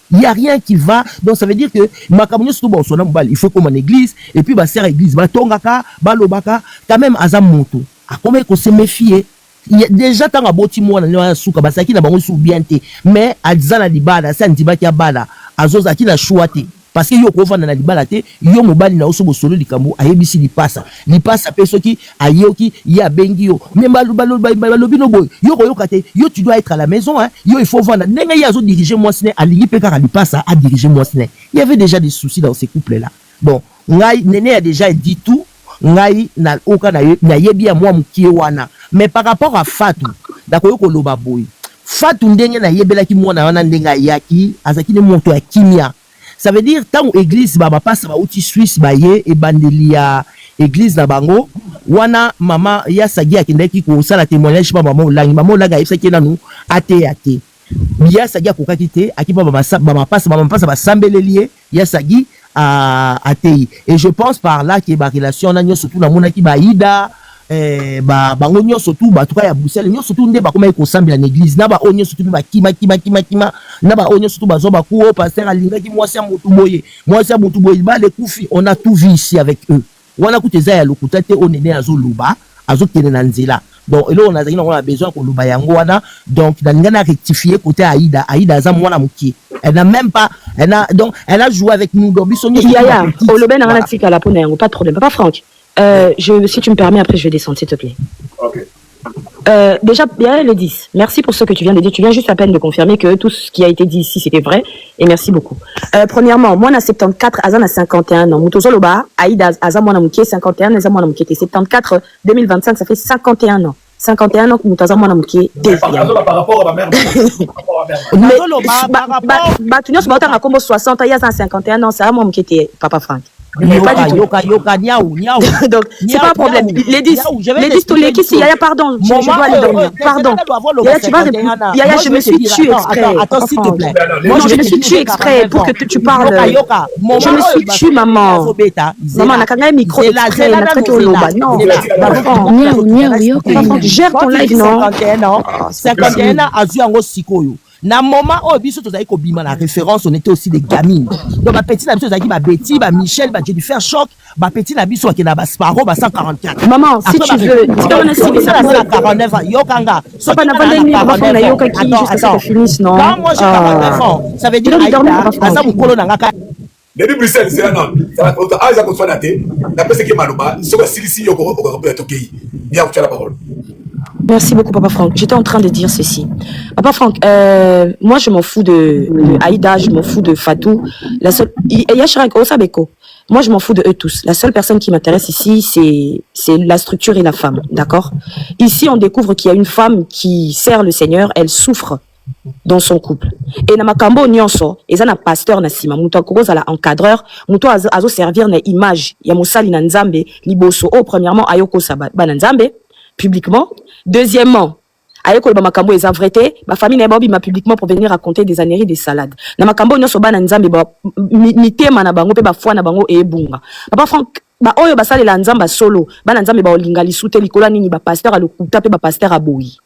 Donc ça veut dire que makamunyo surtout bon son mobali, il faut comme en église et puis ba sert église, ba tongaka, ba lobaka, quand même azam moto. A combien qu'on se méfier. Il y a déjà tant à boti moi na suka basaki na bango sou bien te, mais azana libala, ça ndibaki ya bala, azozaki na chouate. Parce que yo kovanda na libala te yo mobali na oso bosolo likambo ayebisi lipasa pe soki ayoki ya bengi yo même balobi no boy yo koyoka te yo tu dois être à la maison hein yo il faut vendre ndenge ya zo diriger moi sine alingi pe kaka lipasa a diriger moi sine il y avait déjà des soucis dans ces couples là bon ngai nene a déjà dit tout ngai na oka na yebi ya moi mukie wana mais par rapport à Fatou dakoyo ko loba boy Fatou ndenge na yebela ki mwana wana ndenga yaki azaki ne monto ya kimia. Ça veut dire tant église baba passe ba outil suisse ba ye e bandelia église na bango wana mama ya sagi akindaki ko sala témoignage pa mama olanga yebisa ki nanu ate ya sagi akokaki te akipa bamapasa basambeleli ya sagi atei. Et je pense par là que ba relation na nyonso tout na monaki baida bango nyonso tout batuka ya Bruxelles nyonso tout nde bakoma ekosambela na église na ba onyo surtout ba kima na ba onyo surtout bazo bakuo pasteur alingaki mwasi ya mutu boye ba le kufi. On a tout vu ici avec eux. Wana kuteza ya lokuta te onene azoluba azokene na nzela. Donc là on a besoin qu'on loba yango wana. Donc na rectifier côté Aïda za mwana mukie. Elle n'a même pas elle a joué avec nous donc biso nyonso. Yaya olobe na ngana tika la pona yango pas de problème. Papa Franck, si tu me permets après je vais descendre s'il te plaît. OK. Déjà, bien le 10. Merci pour ce que tu viens de dire. Tu viens juste à peine de confirmer que tout ce qui a été dit ici, c'était vrai. Et merci beaucoup. Premièrement, moi, on a 74, Azan a 51 ans. Moutozo Loba, Aïda, Azan Mouana Mouké, 51, Azan Mouana Mouké. 74, 2025, ça fait 51 ans. 51 ans que Moutaza Mouana Mouké. Par rapport à ma mère. Mais, tu n'as pas 60 ans, il y a 51 ans, c'est à moi Mouké, Papa Franck. Yoka, niaou. Donc, c'est pas un problème. Les 10, tous les qui, Yaya, pardon, je dois aller dormir. Pardon. Yaya, tu vas répondre. Yaya, je me suis tué exprès. Attends, s'il te plaît. Non, je me suis tué exprès pour que tu parles. Je me suis tué, maman. Maman, on a quand même un micro exprès. Non, gère ton live, non. 51 ans, Azuango Sikoyo. Na moment où biso tozali ko bima la référence, on était aussi des gamines. Donc ba petit na biso tozali ba Betty, ba Michel, ba Jennifer Choc, ba petit na biso ki na ba Sparrow ba 144. Maman, si tu veux, tu peux essayer ça à 49 ans. Yokanga. So pas na vendre ba fond na yoka ki juste ça finisse non. Moi j'ai 49 ans. Ça veut dire asa mukolo na ngaka. Depuis Bruxelles, c'est là non. Ça va être à ça qu'on soit daté. D'après ce qui est Maloba, ce que si yoko peut être OK. Bien, tu as la parole. Merci beaucoup, Papa Franck. J'étais en train de dire ceci. Papa Franck, moi, je m'en fous de Aïda, je m'en fous de Fatou. La seule, moi, je m'en fous de eux tous. La seule personne qui m'intéresse ici, c'est la structure et la femme. D'accord? Ici, on découvre qu'il y a une femme qui sert le Seigneur, elle souffre dans son couple. Et na makambo nyonso, eza na pasteur na sima, muto akoza la encadreur, muto azo servir na image, ya mosali na nzambe, liboso, premièrement, ayoko sabat, ba na nzambe, publiquement. Deuxièmement, ayeko ba makambo eza vrai, ma famille na babi ma publiquement pour venir raconter des âneries, des salades. Na makambo nyonso ba na nzambe ba mitema na bango pe ba foi na bango e bunga. Papa Franck, ba oyo ba sale la nzamba solo, ba na nzambe ba olinga lisute likola nini ba pasteur a lokuta pe ba pasteur a boyi.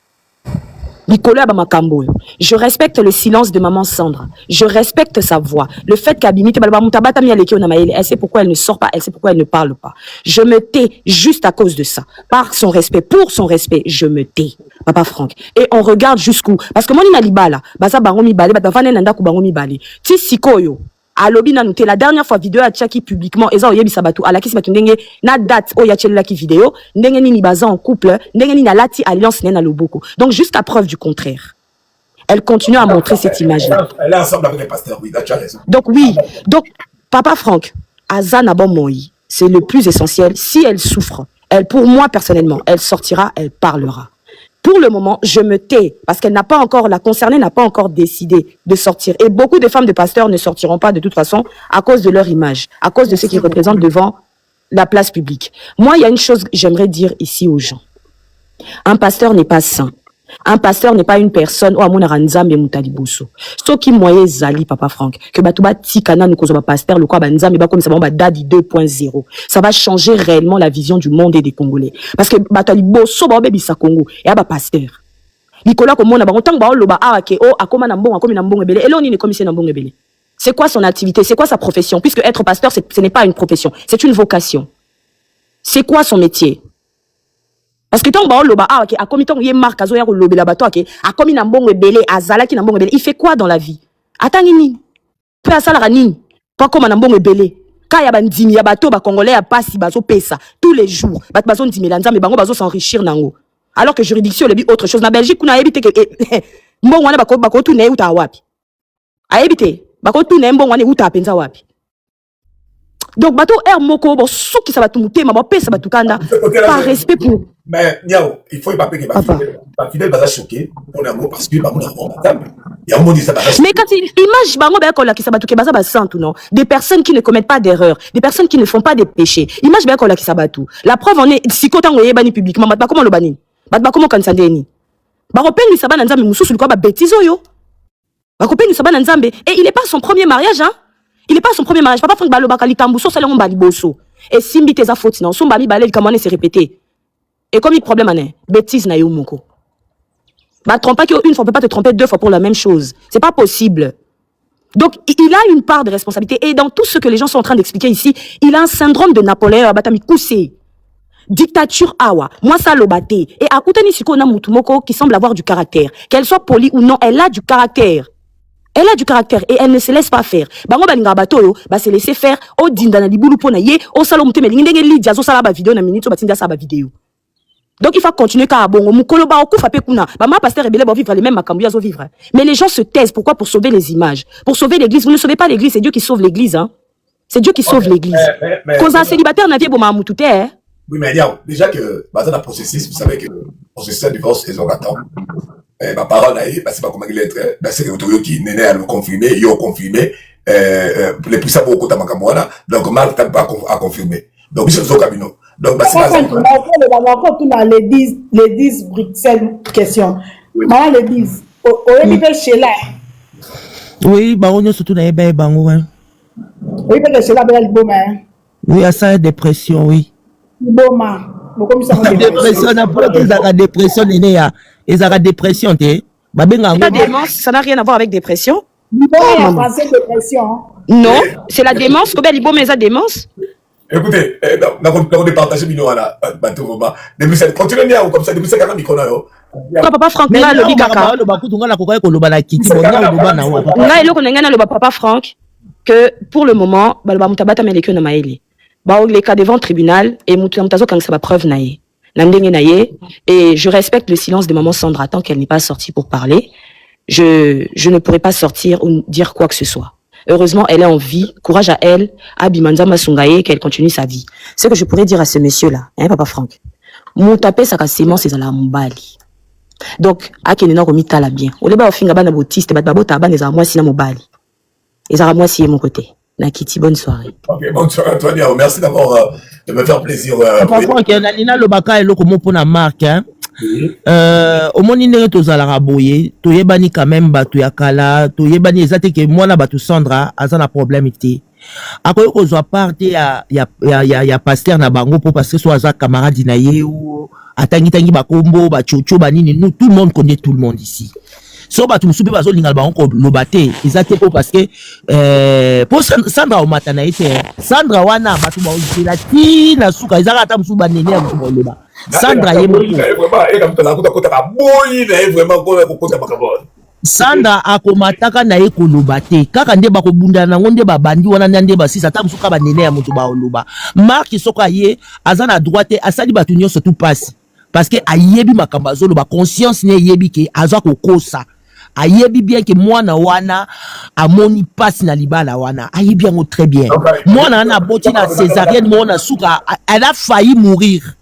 Je respecte le silence de maman Sandra. Je respecte sa voix. Le fait qu'Abimite, elle sait pourquoi elle ne sort pas, elle sait pourquoi elle ne parle pas. Je me tais juste à cause de ça. Par son respect, pour son respect, je me tais. Papa Franck. Et on regarde jusqu'où. Parce que moi, je suis là. Baza baromi bale, batavane nanda ku baromi bale. Ti sikoyo. Alobi na noté la dernière fois vidéo a tchaki publiquement eza oyebi sabatu ala kisi batu ndenge na date o ya tchela ki vidéo ndenge nini baza en couple ndenge nini na lati alliance nena loboko. Donc jusqu'à preuve du contraire. Elle continue à montrer cette image là. Elle est ensemble avec les pasteurs, oui, tu as raison. Donc oui, donc Papa Franck, Azana Bomoi, c'est le plus essentiel. Si elle souffre, elle pour moi personnellement, elle sortira, elle parlera. Pour le moment, je me tais parce qu'elle n'a pas encore, la concernée n'a pas encore décidé de sortir. Et beaucoup de femmes de pasteurs ne sortiront pas de toute façon à cause de leur image, à cause de ce qu'ils représentent devant la place publique. Moi, il y a une chose que j'aimerais dire ici aux gens. Un pasteur n'est pas saint. Un pasteur n'est pas une personne ou amona ranzambe mutaliboso. Ce qui moye zali Papa Franck que batuba tikana nous kozo ba pasteur le quoi ba nzambe ba comme ça ba dadi 2.0. Ça va changer réellement la vision du monde et des Congolais parce que bataliboso ba bebisa Congo et ba pasteur. Nicolas comme mona ba autant ba loba awake o akoma na mbongo akomi na mbongo ebele eloni ni commissaire na mbongo ebele. C'est quoi son activité? C'est quoi sa profession? Puisque être pasteur ce n'est pas une profession, c'est une vocation. C'est quoi son métier? Parce que tant que loba ok a commis tant yé marque azo ya ko lobela bato ok a commis na mbongo ebele azala ki na mbongo ebele il fait quoi dans la vie atangi nini pe asala nini pas comme na mbongo ebele ka ya bandimi ya bato ba congolais ya pasi bazo pesa tous les jours bato bazo ndimela nzambe bango bazo s'enrichir nango alors que juridiction le bi autre chose na Belgique kuna ebite que mbongo wana bako tu ne uta wapi a ebite bako tu ne mbongo wana uta penza wapi. Donc bato moko bo souki sa batu mutema ba pesa batu kanda par respect pour. Mais Niao, il faut pas que ma fidèle va choquer pour l'amour parce que bah mon amour il y a un monde ça va. Mais quand image bango ba ko la ki sa batu ke baza ba sant ou non, des personnes qui ne commettent pas d'erreurs, des personnes qui ne font pas des péchés. Image ba ko la ki sa batu. La preuve on est si kotango yebani publiquement ba comment le bani. Ba comment kan sandeni. Ba repeli sa bana nzambe mususu ko ba bêtise yo. bakopeni sabana nzambe. Et il est pas son premier mariage, hein. Il est pas son premier mariage. Papa Frank balo bakali kambuso salongo bali boso. Et simbi teza faute non, son bami balé kamane se répéter. Et comme il problème ané, bêtise na yo moko. Bah trompe pas qu'une fois on peut pas te tromper 2 fois pour la même chose. C'est pas possible. Donc il a une part de responsabilité et dans tout ce que les gens sont en train d'expliquer ici, il a un syndrome de Napoléon Abatami Koussé. Dictature awa, moi ça lobaté. Et à côté nisiko na mutumoko qui semble avoir du caractère. Qu'elle soit polie ou non, elle a du caractère. Elle a du caractère et elle ne se laisse pas faire. Bango balinga bato yo, ba se laisser faire au dinda na libulu pona ye, au salon muteme lingenge lidia zo sala ba vidéo na minute batinda sa ba vidéo. Donc il faut continuer ka bongo mukolo ba okufa pe kuna. Ba ma pasteur rebelle ba vivre les mêmes makambu zo vivre. Mais les gens se taisent pourquoi? Pour sauver les images, pour sauver l'église. Vous ne sauvez pas l'église, c'est Dieu qui sauve l'église hein. C'est Dieu qui sauve l'église. Quand un célibataire n'a pas bon mutute hein. Oui mais déjà que dans la processus, vous savez que processus de divorce ils ont attend. Ma parole c'est pas comment il est c'est que qui n'est à le confirmer, ils ont confirmé les puissants beaucoup de makamwana donc Marc t'a pas à confirmer. Donc ils sont au cabinet. Donc c'est pas les 10 Bruxelles question. Maman les 10 au niveau chez là. Oui, bah on est surtout dans les bango hein. Oui, parce que chez là belle boma. Oui, à ça dépression oui. Boma. Dépression na pour que ça dépression néné ya. Et ça dépression té. Ba benga la démence, ça n'a rien à voir avec dépression. Dépression. Non, c'est la démence, que belle ibo mais ça démence. Écoutez, on est partagé mino là, depuis cette continuez à comme ça depuis 50 micro là yo. Papa Franck na lobi kaka. Le bakutu ngana ko ko loba na kiti bona loba na wa. Na eloko ngana loba Papa Franck que pour le moment baloba mutabata melekyo na maele. Ba les cas devant tribunal et mutazo quand ça va preuve naie. Et je respecte le silence de maman Sandra tant qu'elle n'est pas sortie pour parler. Je ne pourrai pas sortir ou dire quoi que ce soit. Heureusement, elle est en vie. Courage à elle, à Bimanza Masungaye, qu'elle continue sa vie. Ce que je pourrais dire à ce monsieur-là, hein, Papa Franck, Moutapé Sakasimo, c'est à la Mbali. Donc, à Kenena Romita la bien. Au débat, au fin, Gabana Bautiste, Bababo Taban, les Aramois, Sina Mobali. Les Aramois, si est mon côté. Nakiti, bonne soirée. Ok, bonne soirée, Antoine. Merci d'avoir de me faire plaisir. Papa Franck, Nina Lobaka et Loko Mopona Marc, hein. Au moni ndenge tozalaka boye toyebani quand même bato ya kala toyebani ezate ke mwana bato Sandra aza na problème te akoyo kozwa parte ya pasteur na bango po parce que so aza camarade na ye ou atangi bakombo bachocho banini nous tout le monde connaît tout le monde ici so bato musupe bazo linga bango ko lobate ezate po parce que po Sandra o matana ete Sandra wana bato ba ozela ti na suka ezaka ata musuba nene ya musuba loba Sandra Sandra akomataka na ye koloba te kaka nde bakobunda nango nde babandi wana nde basisa ata musuka banene ya mutu baoloba Mark soka ye aza na droite asali bato nyonso tout passe parce que ayebi makambo azoloba conscience ne yebi ke azwa kokosa ayebi bien que mwana wana amoni passe na libala wana ayebi yango très bien mwana wana boti na césarienne mwana suka elle a failli mourir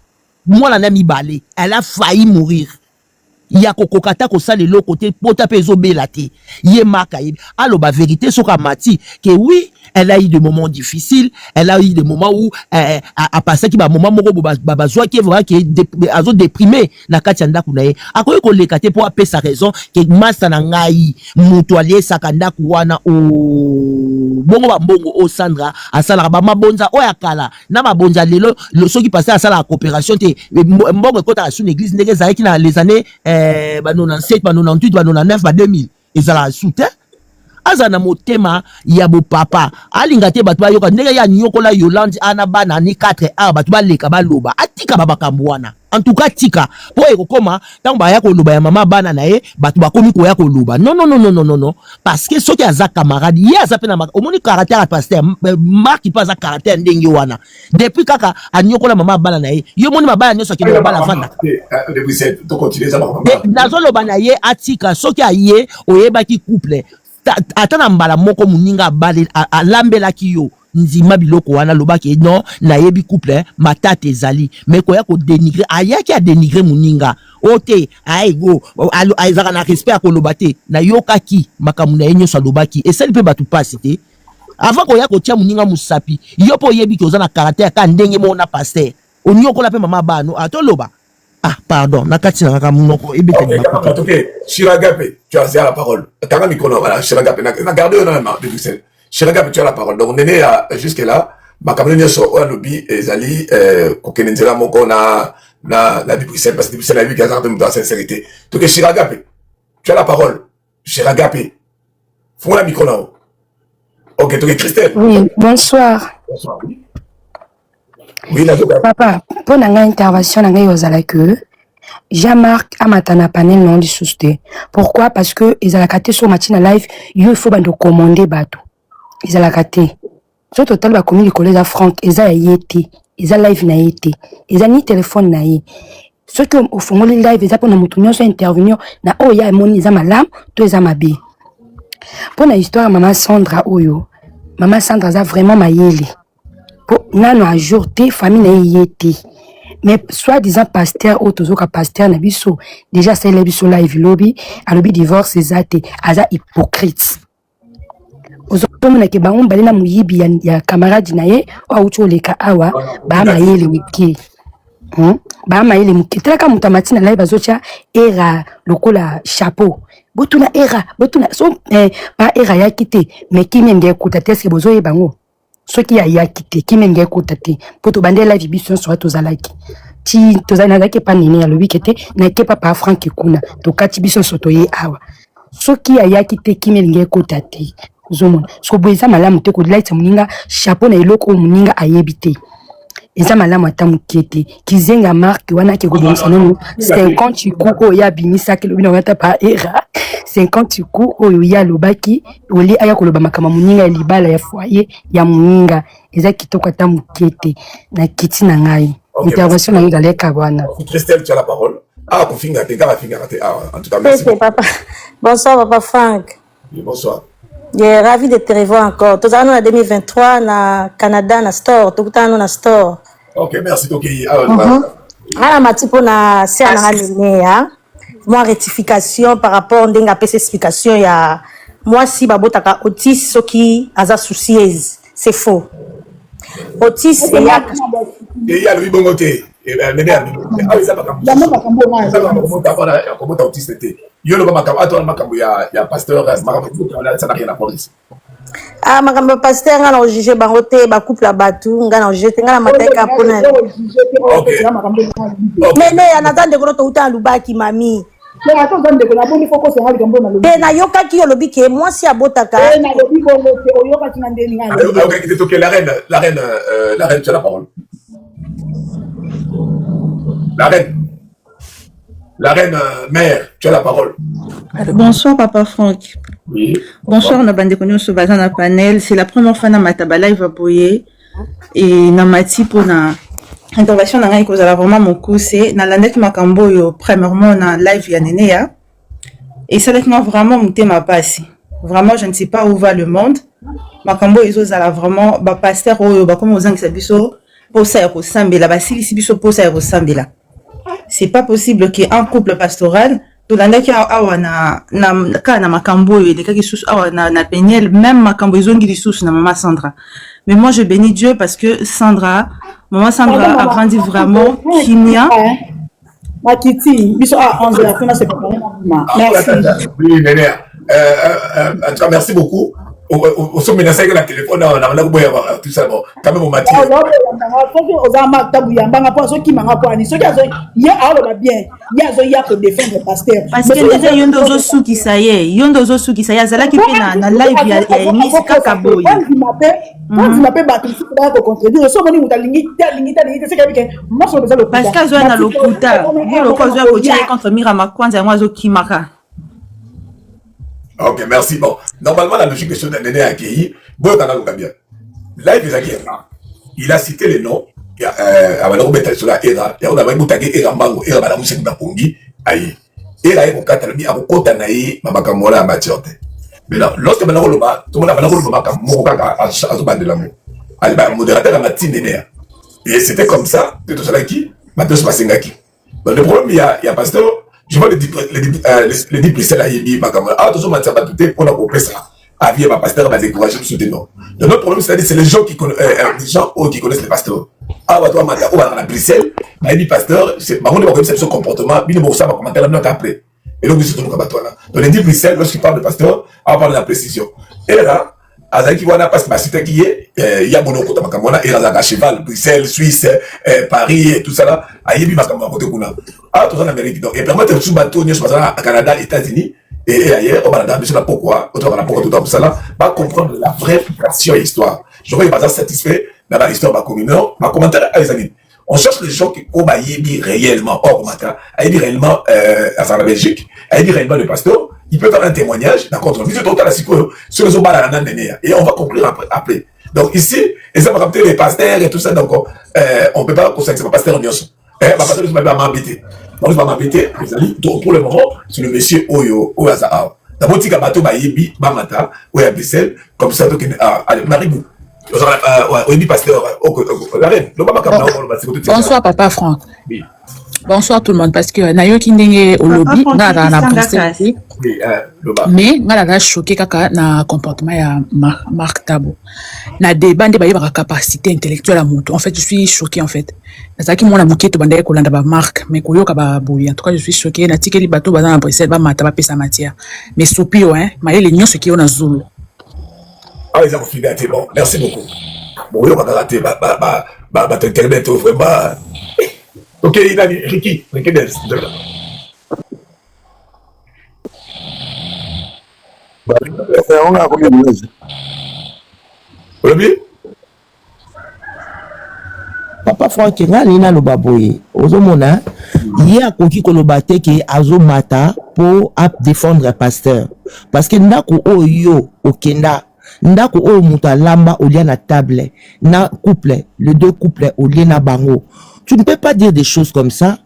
mwana na mibale elle a failli mourir ya kokokata kosala le côté pota pezo belate ye maka yebi aloba vérité soka mati que oui elle a eu des moments difficiles elle a eu des moments où a passé ki ba moment moko bazwa ki vraiment qui azo déprimé na kati ndako na ye akoyi ko lekate pour appeler sa raison que masa na ngai mutu ali sakanda kuwana o bongo ba mbongo o Sandra asala ba mabonza o yakala na mabonza lelo le soki passé asala la coopération te mbongo kota sur l'église ndenge zaki na les années ba 97 ba 98 ba 99 ba 2000 ezala soutien azana motema ya bo papa alinga te batu bayoka ndenge ya nyokola Yolande ana bana ni 4A batu baleka baloba atika babakambu wana en tout cas tika po ekokoma tango baya koloba ya mama bana na ye batu bakomi ko ya koloba non parce que soki aza camarade ye aza pena omoni caractère ya pasteur Mark pas za caractère ndenge wana depuis kaka anyokola mama bana na ye yo moni mabana nyoso ki na bana vanda depuis c'est to continuer ça nazoloba na ye atika soki aye oyebaki couple atana mbala moko muninga bale alambelaki yo nzima biloko wana lobaki non na yebi couple matata ezali mais ko ya ko dénigrer ayaki a dénigrer muninga ote aigo aizaka na respect ko lobate na yokaki makamu na yenyo sa lobaki et celle pe batu passe te avant ko ya ko tia muninga musapi yo po yebi ki ozana caractère ka ndenge mona pasteur onyokola pe mama bano atoloba Ah, pardon, nakati na kaka munoko ebeta ni makoto. Ok, Chiragape, tu as la parole. Kanga mikono, voilà, Chiragape, na garde on de Bruxelles. Chiragape, tu as la parole. Donc, Néné, jusque là, ma caméra sur un lobby, Ezali, Kokenenzela, Moko, na de Bruxelles, parce que Bruxelles a vu qu'il y a de sincérité. Donc, Chiragape, tu as la parole. Chiragape, faut la micro. Ok, donc, Christelle. Oui, bonsoir. Bonsoir, oui. Oui, la Papa, pour la intervention, Jean-Marc Amatana panel non du sousté. Pourquoi? Parce que ils ont la carte sur Matina Live, il faut de commander bateau. Ils ont la carte. Sur total, va communiquer les collègues à Franck, ils ont été, ils ont live na été, ils ont ni téléphone na y. Ceux qui au fond les live, ils ont pour nous intervenir, na oh ya mon ils ont ma lame, toi ils ont ma bé. Pour la histoire, maman Sandra Oyo, maman Sandra a vraiment ma yéli. Nano a jour te famille na yété mais soit disant pasteur ou toujours pasteur na biso déjà c'est le biso live lobby a lobby divorce ezate aza hypocrite ozoto mona ke bango balena muyibi ya camarade na ye o ucho leka awa ba mayele miki ba mayele miki traka mutamati na live azocha era lokola chapeau botuna era botuna so ba era ya kite mais kimi nge kutatese bozo ye bango ceux qui a yakité qui m'engage côté pour te bander la vie biso soit aux alaki ti tozana zaki pa nene ya lobi kete na ke papa Franck kuna to kati biso sotoye awa ceux qui a yakité qui m'engage côté zomona so boisa malamu te ko light muninga chapeau na eloko muninga ayebite eza malamu atamukete kizenga marque wana ke godonsa non 50 kuko ya bimisa ke lobi na ngata pa era 50 ku oyo ya lobaki oli aya koloba makama muninga ya libala ya foyer ya muninga eza kitoko atamukete na kiti na ngai intervention na ngaleka bwana. Christelle, tu as la parole. Ah, confinga te gaba finga te. Ah, en tout cas merci. Papa. Bonsoir papa Franck. Oui, bonsoir. Je suis ravi de te revoir encore. Tout à l'heure en 2023 na Canada na store, tout à l'heure na store. OK, merci Toki. Ah, ma type na c'est na halinea. Moi rectification par rapport ndinga pesa explication ya moi si babotaka Otis soki aza soucieuse, c'est faux. Otis et ya le bongote et nene ah ça pas comme ça comme Otis était yo le makambo atona makambo ya pasteur makambo ça n'a rien à voir ici. Ah makambo pasteur ngana juger bangote ba couple la batu ngana juger ngana mateka pona. Mais anatande ko to uta lubaki mami. Mais attends, on a bon il faut qu'on se rende compte dans le. Et na yoka ki yolobi ke moi si abotaka. Na lobi bongo te oyoka tinande ninga. OK, qui te toque la reine tu as la parole. La reine mère, tu as la parole. Bonsoir Papa Franck. Oui. Bonsoir na bande konyo so bazana panel, c'est la première fois na mataba live boye et na mati pour na intervention na ngai kozala vraiment mon cousé na landaki makambo yo premièrement na live ya Nenea et ça avec moi vraiment mutema pasi. Vraiment je ne sais pas où va le monde. Makambo ezozala vraiment ba pasteur oyo ba comme ozangisa biso posa ya kosambela ba silisi biso posa ya kosambela. C'est pas possible qu'un couple pastoral to landaki awa na kana makambo yo de kaki sous awa na peniel même makambo ezongi di sous na maman Sandra. Mais moi je bénis Dieu parce que maman Sandra a grandi vraiment Kimia. Makiti, biso à 11 la fin c'est pas merci. Oui, Néné. En tout cas, merci beaucoup. Au sommet de la téléphone, on a tout ça. Bon, quand même, on m'a dit. Parce que déjà, Yondo Sou qui ça y est, Zala qui fait na live, il y a Miss Kakaboy. Parce que Zoé na lokuta, le cause de tirer contre Mirama Kwanza, moi, Zo Kimaka. Ok, merci. Bon, normalement, la logique des choses d'un Néné accueilli, bon, t'en as bien. Là, il a cité les noms. Il y a un mettre sur la ERA. Il y a un boutaké ERA Mango, ERA Madame Moussek Bapongi. Aïe. ERA est mon catalogue, à mon côté, naïe, Mamakamora, Mathiorte. Mais là, lorsque maintenant, tout le monde a fait le Maka Moka à Chazo de l'amour. Elle va modérateur à Matine Néné. Et c'était comme ça, de tout cela qui, Matheus Masengaki. Donc, le problème, il y a pasteur. Je vois les 10 plus là, il dit, ah, toujours, ma table pour la couper ça. Avis, ma pasteur va décourager, nous soutenir. Le autre problème, c'est les gens qui connaissent les pasteurs. ah bah toi mata ou à Bruxelles bah dit pasteur c'est bah on est comme ça son comportement il ne ça va commenter la note après et donc c'est tout le bateau là donc il dit Bruxelles lorsqu'il parle de pasteur on parle de la précision et là azaki wana parce que cité qui est il y a bonoko ta makamona et la cheval Bruxelles Suisse Paris et tout ça là ayebi makamona côté kuna ah tout ça en Amérique donc et permettre sous bateau ni à Canada États-Unis et ailleurs on va la dire pourquoi autre va pour tout ça là va comprendre la vraie figration et histoire je vois pas satisfait dans l'histoire ma commune ma commentaire à les amis on cherche les gens qui ont ayebi réellement or mata ayebi réellement à la Belgique ayebi réellement le pasteur il peut faire un témoignage, d'accord, sur les eaux et on va conclure après. Donc ici, et ça va capter les pasteurs et tout ça, donc on ne peut pas consacrer pas pasteur en Nyonso. Ma pasteur ne va pas m'embêter. Donc, je vais m'embêter, les amis, pour le moment, c'est le monsieur Oyo, Oyaza. D'abord, tu as bateau, Bayebi, Bamata, Oya Bruxelles, comme ça, donc, allez, Maribou. Pasteur, la reine, bonsoir, papa Franck. Oui. Bonsoir tout le monde, parce que Nayo Kindenge au lobby, na Bruxelles. Mais nga la choqué kaka na comportement ya Marc Tabo. Na débat de ba capacité intellectuelle à moto. En fait, je suis choqué en fait. Ça qui mona moké to banda ko landa ba Marc, mais ko yoka ba boui. En tout cas, je suis choqué na tikeli bateau ba na Bruxelles ba mata ba pesa matière. Mais sopio hein, maye les nyonso qui on a Zulu. Ah, ils ont fidélité bon. Merci beaucoup. Bon, yo ka raté ba internet vraiment. Ok, il a dit Ricky Des. On a combien de jours? Papa Franck nga nina lo baboye ozomona ye akoki koloba te ke azomata po ap défendre pasteur parce que ndako oyo okenda ndako oyo mutu alamba olia na table na couple les deux couples olia na bango. Tu ne peux pas dire des choses comme ça.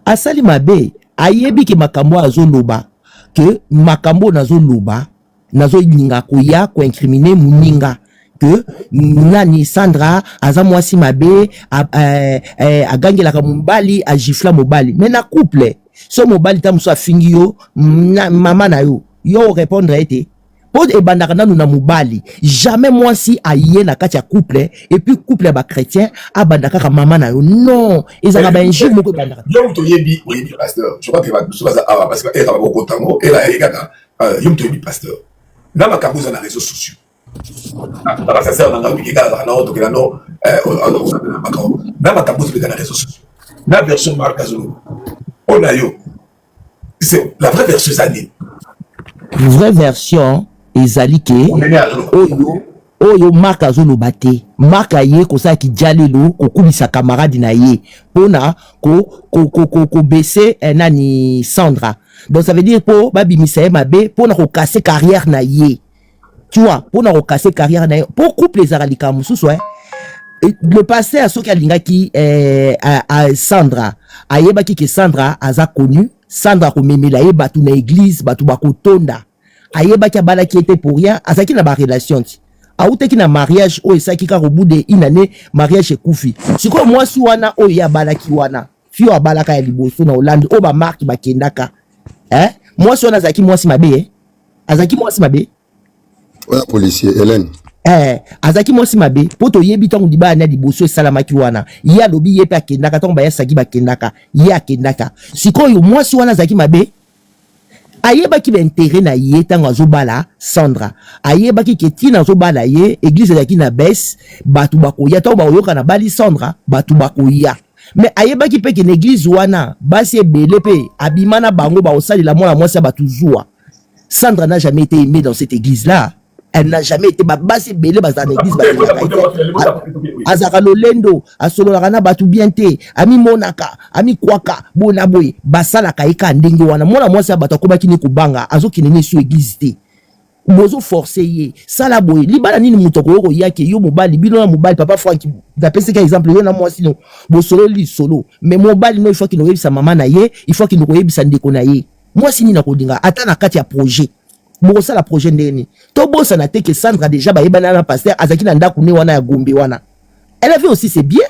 Asali mabe, ayebi ki makambo azo loba, que makambo nazo loba, nazo linga koya ko incriminer muninga, que nani Sandra aza mwasi mabe, agangela ka mobali, agifla mobali. Mais na couple, so mobali ta muso afingi yo, mama na yo, yo répondre été. Pour ebandaka nanu na mobali jamais moi si aye na kati ya couple et puis couple ba chrétien abandaka ka mama na yo non ezaka ba injure moko bandaka yom to yebi pasteur je crois que va tout ça parce que era beaucoup tango era ekaka yom to yebi pasteur na makabuza na réseaux sociaux na ça sert na ngaki kaka na auto kila no na makabuza na réseaux sociaux na version Marc Azolo on a yo c'est la vraie version Zani vraie version ezali ke oyo Marc azoloba te Marc aye kosa ki jalelo kokubisa camarade na ye pona ko baisser nani Sandra donc ça veut dire pour babimisa mabe pona ko casser carrière na ye tu vois pona ko casser carrière na ye pour couple les aralika mususu le passé à ce qu'alinga qui à Sandra ayebaki ke Sandra aza connu Sandra ko memela ye batu na église batu bakotonda ayebaki abala qui était pour rien azaki na ba relation auteki na mariage o esaki ka au bout de une année mariage ekufi siko moi si wana o ya balaki wana fio abalaka ya liboso na Hollande o ba marque ba kendaka moi si wana azaki moi si mabe azaki moi si mabe ouais policier Hélène azaki moi si mabe poto yebi tango diba na liboso salamaki wana ya lobi yepe akendaka tango ba ya saki ba kendaka ya kendaka siko yo moi si wana azaki mabe ayebaki ba intérêt na ye tango azobala Sandra ayebaki ke tina azobala ye église yaki na baisse batu bakoya tango bayoka na bali Sandra batu bakoya mais ayebaki pe ke église wana basi ebele pe abimana bango ba osali la mwana mwasi batu zuwa Sandra n'a jamais été aimée dans cette église là elle n'a jamais été basi belé dans l'église azaka lolendo asolo na batu bien te ami monaka ami kwaka bona boy basala kaika ndenge wana mona mwasi batu akobaki ni kubanga azoki nene sur église te bozo forcer ye sala boy libala nini mutoko yoko yake yo mobali bino na mobali papa Franck d'après ka exemple yo na mwasi no bo solo li solo mais mobali no il faut qu'il no yebisa mama na ye il faut qu'il no yebisa ndeko na ye mwasi ni na kodinga ata na kati ya projet bosa la projet ndeni to bosa na te que Sandra déjà ba yebana na pasteur azaki na ndaku ne wana ya gombe wana elle avait aussi c'est bien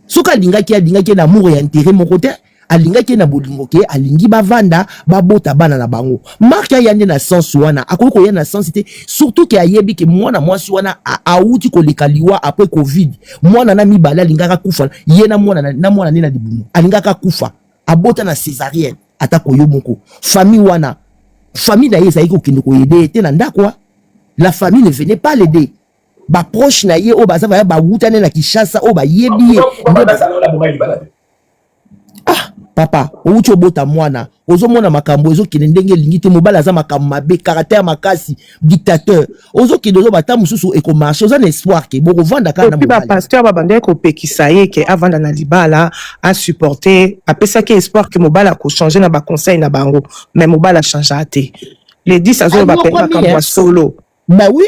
soka linga ki na amour et intérêt mon côté alingaki na bolingo ke alingi bavanda babota bana na bango. Mark yande na sens wana akoko ya na sens te surtout ke ayebi ke mwana mwasi wana auti koleka liwa après covid mwana na mibale alingaka kufa ye na mwana ne na libumu alingaka kufa abota na césarienne atako yo moko famille wana famille na ye ezali kokende koyede te na ndako la famille ne venait pas l'aider ba proche na ye o baza ba wutane na Kishasa o ba yebi papa outi obota mwana ozomona makambo ezokende ndenge elingi te mobali aza makambo mabe caractère makasi dictateur ozokende ozobata mosusu ekomarche oza na espoir ke bokovanda kaka na mobali pasteur babandaki kopekisa ye ke avanda na libala asupporte apesaki espoir ke mobali akochange na baconseil na bango mais mobali achange te les 10 azo bapeka makambo solo bah oui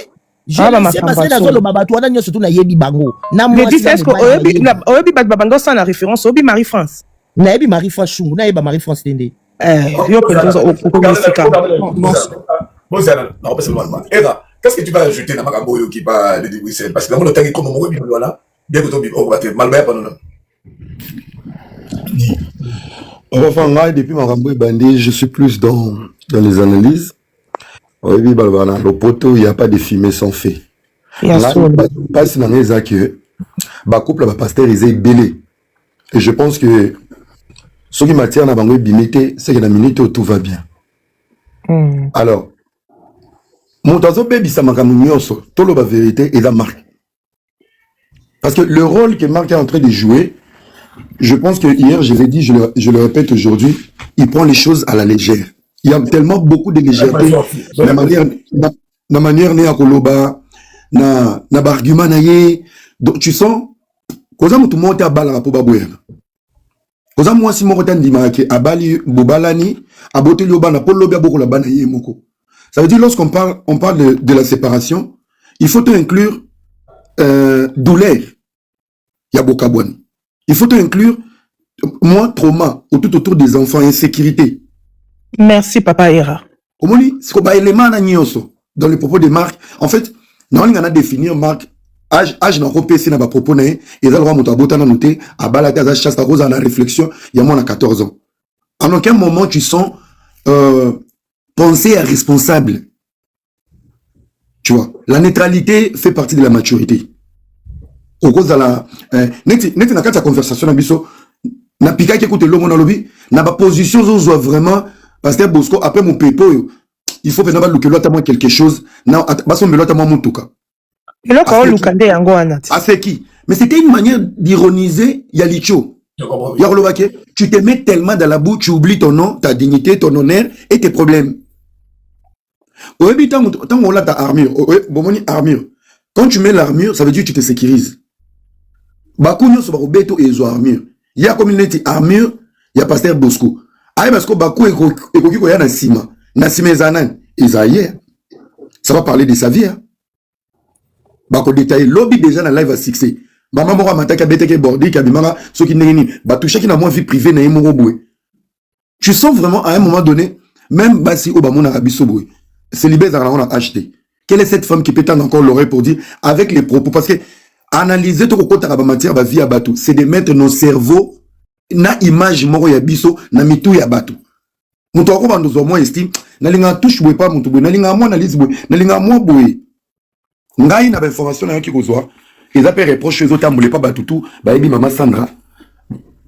je sais passer dans le babatou wana nyonso tu na yebi bango na moi les 10 est-ce que oyebi bat babando ça na référence oyebi Marie-France na yebi Marie-France chungu na yeba Marie-France tende yo peut-être au communiquer qu'est-ce que tu vas ajouter dans Makambo qui va de Bruxelles parce que dans le temps comme on dit voilà bien que tu au bateau malbaya pas non enfin depuis Makambo bandé je suis plus dans les analyses. Oui, balbana le poteau il y a pas de fumée sans feu. Pas si dans les que ba couple ba pasteur ils est belé et je pense que ce qui m'attire na bango bimité c'est que la minute où tout va bien. Alors mon tazo baby ça m'a nyonso tout le vérité et la marque parce que le rôle que Marc est en train de jouer je pense que hier je l'ai dit je le répète aujourd'hui il prend les choses à la légère. Il y a tellement beaucoup de légèreté la manière né à koloba na argument na ye donc tu sens koza mutu monte à bala pour babouer koza moi si mon rotan dimake abali bobalani aboteli obana pour lobia boko la bana ye moko ça veut dire lorsqu'on parle de la séparation il faut inclure douleur ya bokabwani il faut inclure moi trauma autour des enfants insécurité. Merci papa Hera. Omoni c'est comme élément na nyonso dans les propos de Marc en fait non on a définir Marc âge na kopesi na ba propos na et ça le roi motabota na noté à balaka za chasse ta rose en réflexion il y a moins de 14 ans en aucun moment tu sens penser à responsable tu vois la neutralité fait partie de la maturité au cause de la net na kata conversation na biso na pika ki écoute longo na lobby na ba position zo vraiment Pasteur Bosco, après mon pépo, il faut venir le kelot à moi quelque chose. Non, bason melot à moi mon touka. Et là, quand on l'a ango anat. À c'est qui? Mais c'était une manière d'ironiser Yalicho. Yarlovake, tu te mets tellement dans la boue, tu oublies ton nom, ta dignité, ton honneur et tes problèmes. Oebi tant on l'a ta armure, bomoni armure. Quand tu mets l'armure, ça veut dire que tu te sécurises. Bakunyo so ba beto et zo armure. Il y a comme une armure, il y a Pasteur Bosco. Aïe parce que Bakou ekoki koya na sima ezanan Isaïe ça va parler de sa vie hein. Bako détailler lobby déjà na live à succès maman moko mataka beteke bordi kabimanga soki neni ba toucher ki na moi vie privée na yemo roboué tu sens vraiment à un moment donné même basi obamona rabiso boy c'est libé za on a acheté quelle est cette femme qui peut tendre encore l'oreille pour dire avec les propos parce que analyser tout ko ta ba matière ba vie à batou c'est de mettre nos cerveaux na image moko ya biso na mitu ya batu mutu ako bandozo mo estime na linga touche boy pas mutu boy na linga mo analyse boy na linga mo boy ngai na information na ki kozwa ils appellent reproche chez autres ambulé pas batutu ba ebi maman Sandra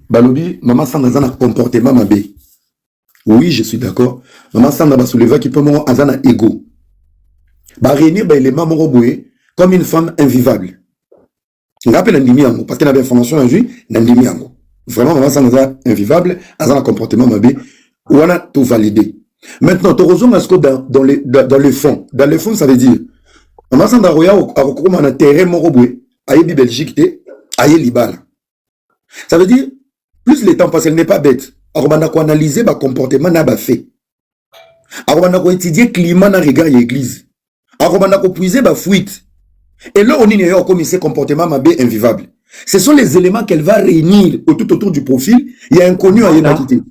balobi maman Sandra za na comportement mabe oui je suis d'accord maman Sandra ba souleva qui peut mo azana ego ba réunir ba élément moko boy comme une femme invivable ngapela ndimi yango parce que na information na jui na ndimi yango vraiment maman Sandra invivable azana comportement mabe ou on a tout validé maintenant tu rejoins ce que dans le fond ça veut dire maman Sandra roya a recommandé un terrain moko boy ayebi Belgique te aye libala ça veut dire plus le temps passe elle n'est pas bête arobanda ko analyser ba comportement na ba fait arobanda ko étudier climat na regard l'église arobanda ko puiser ba fuite et là on y a comme ce comportement mabe invivable. Ce sont les éléments qu'elle va réunir tout autour du profil. Il y a un inconnu à identité.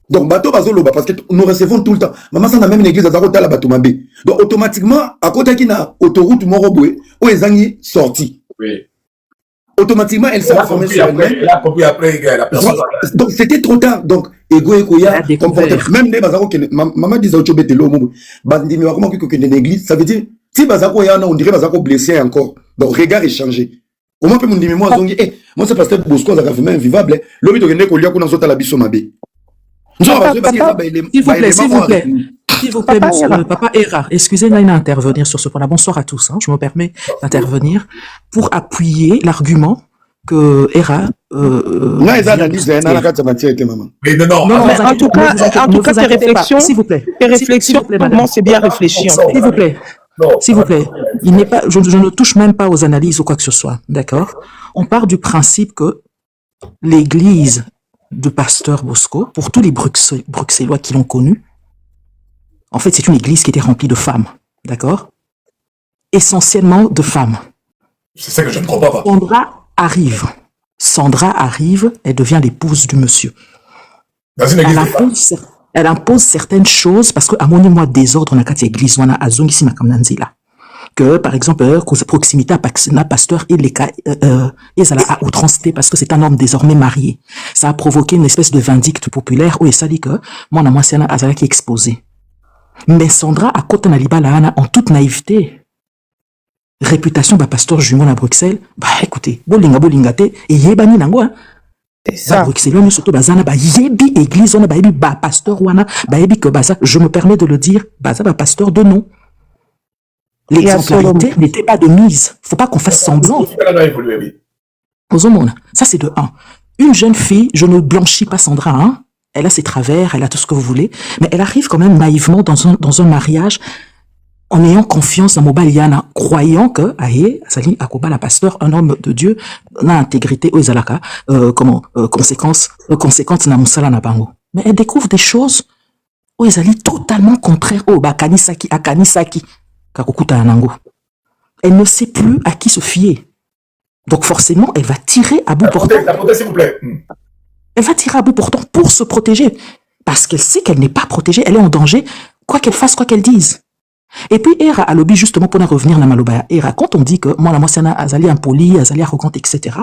Donc, bateau bazoloba, parce que nous recevons tout le temps. Maman, ça n'a même une église à Zarota la bateau mabé. Donc, automatiquement, à côté qui n'a autoroute moroboué, où les angi sorti. Oui. automatiquement, elle s'est informée sur elle-même. Elle a compris après que la personne... Donc, c'était trop tard. Donc, Ego Ekoya, même des Bazako, maman disait au Betelo, Bandimi, comment que dans l'église, ça veut dire, si Bazako est on dirait Bazako blessé encore. Donc, regard est changé. Comment peut-on dire, moi, moi, c'est parce que Bosco, ça a fait même vivable. L'homme de René Kolia, qu'on a sauté à la biso mabé. S'il vous plaît, Papa Hera, excusez-moi d'intervenir sur ce point-là. Bonsoir à tous. Je me permets d'intervenir pour appuyer l'argument que Hera. Non, mais en tout cas, tes réflexions, s'il vous plaît, vraiment, c'est bien réfléchi. S'il vous plaît. S'il vous plaît, il n'est pas, je ne touche même pas aux analyses ou quoi que ce soit, d'accord? On part du principe que l'église de Pasteur Bosco, pour tous les Bruxellois qui l'ont connu, en fait, c'est une église qui était remplie de femmes, d'accord? Essentiellement de femmes. C'est ça que je ne comprends pas. Sandra arrive, elle devient l'épouse du monsieur. Dans une église elle impose certaines choses parce que à mon moi désordre na kati église wana azongisi makamnanzila que par exemple proximité à pasteur et les cas ezala à outrancité parce que c'est un homme désormais marié. Ça a provoqué une espèce de vindicte populaire où ça dit que moi na mwasiana azala qui exposé. Mais Sandra a côté na libala en toute naïveté. Réputation ba pasteur jumeau à Bruxelles, bah écoutez, bolinga te et yebani nango hein. Ça. Bruxelles, surtout bazana ba yebi église on ba yebi ba pasteur wana ba yebi que baza je me permets de le dire baza ba pasteur de nom. L'exemplarité n'était pas de mise. Faut pas qu'on fasse semblant. Ça c'est de 1. Une jeune fille, je ne blanchis pas Sandra, hein. Elle a ses travers, elle a tout ce que vous voulez, mais elle arrive quand même naïvement dans un mariage en ayant confiance dans Mobaliana, croyant que, Sali Akoba, la pasteur, un homme de Dieu, n'a intégrité aux Zalaka, conséquence na Moussala na Bango. Mais elle découvre des choses où Zali totalement contraires au Bakanisaki, Akanisaki, Kakukuta Anango. Elle ne sait plus à qui se fier. Donc forcément, elle va tirer à bout portant. S'il vous plaît. Elle va tirer à bout portant pour se protéger. Parce qu'elle sait qu'elle n'est pas protégée, elle est en danger, quoi qu'elle fasse, quoi qu'elle dise. Et puis, Hera a lobby justement pour revenir dans Malobaya. Hera, quand on dit que moi, la moitié azali impoli, azali arrogante, etc.,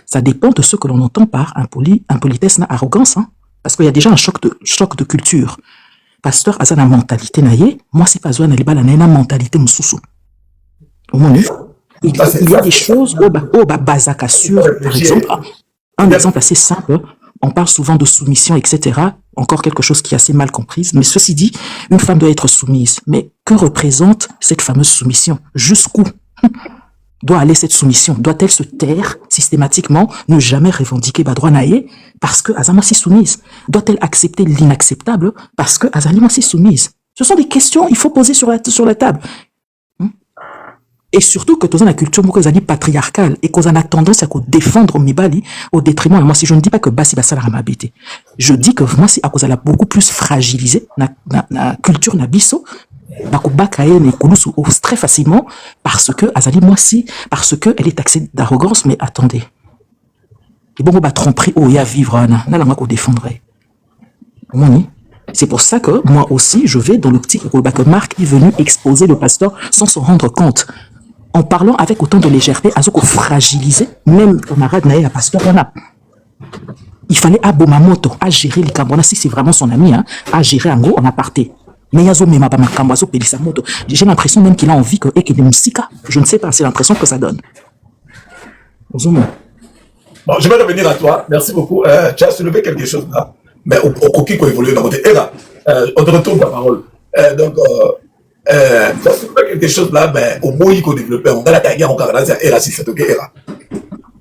ça dépend de ce que l'on entend par impolitesse, arrogance, hein. Parce qu'il y a déjà un choc de culture. Pasteur azana mentalité naïe, moi, c'est pas zoan alibala naïna mentalité moussoussou. Au moins, il y a des choses, bazaka sur, par exemple, un exemple assez simple, on parle souvent de soumission, etc. Encore quelque chose qui est assez mal comprise. Mais ceci dit, une femme doit être soumise. Mais que représente cette fameuse soumission? Jusqu'où doit aller cette soumission? Doit-elle se taire systématiquement, ne jamais revendiquer droit naïe parce que Azama s'y soumise? Doit-elle accepter l'inacceptable parce que Azalima s'y soumise? Ce sont des questions qu'il faut poser sur la table. Et surtout que dans la culture patriarcale et qu'on a tendance à défendre Mibali au détriment de moi. Si je ne dis pas que Bassi Bassala Ramabité, je dis que moi, si à cause de la beaucoup plus fragilisé la culture nabiso, très facilement parce que Azali moi si parce que elle est taxée d'arrogance. Mais attendez, et bon on tromperie où il y a vivre là qu'on défendrait. C'est pour ça que moi aussi je vais dans l'optique que Marc est venu exposer le pasteur sans se rendre compte. En parlant avec autant de légèreté, à ce qu'on fragilisait, même camarade Naï, la pasteur, il fallait à Bomamoto, à gérer les Cambona, si c'est vraiment son ami, hein, à gérer en gros en aparté. Mais Yazo Mema Bamakambazo Pélissamoto, j'ai l'impression même qu'il a envie que et Msika, je ne sais pas, c'est l'impression que ça donne. Bon, je vais revenir à toi, merci beaucoup. Tu as soulevé quelque chose là, mais au coquille qu'on évolue dans votre era, on te retourne la parole. Donc, ça c'est quelque chose là, mais au moins il faut développer. On a la carrière en Canada, c'est Era, si c'est ok, Era.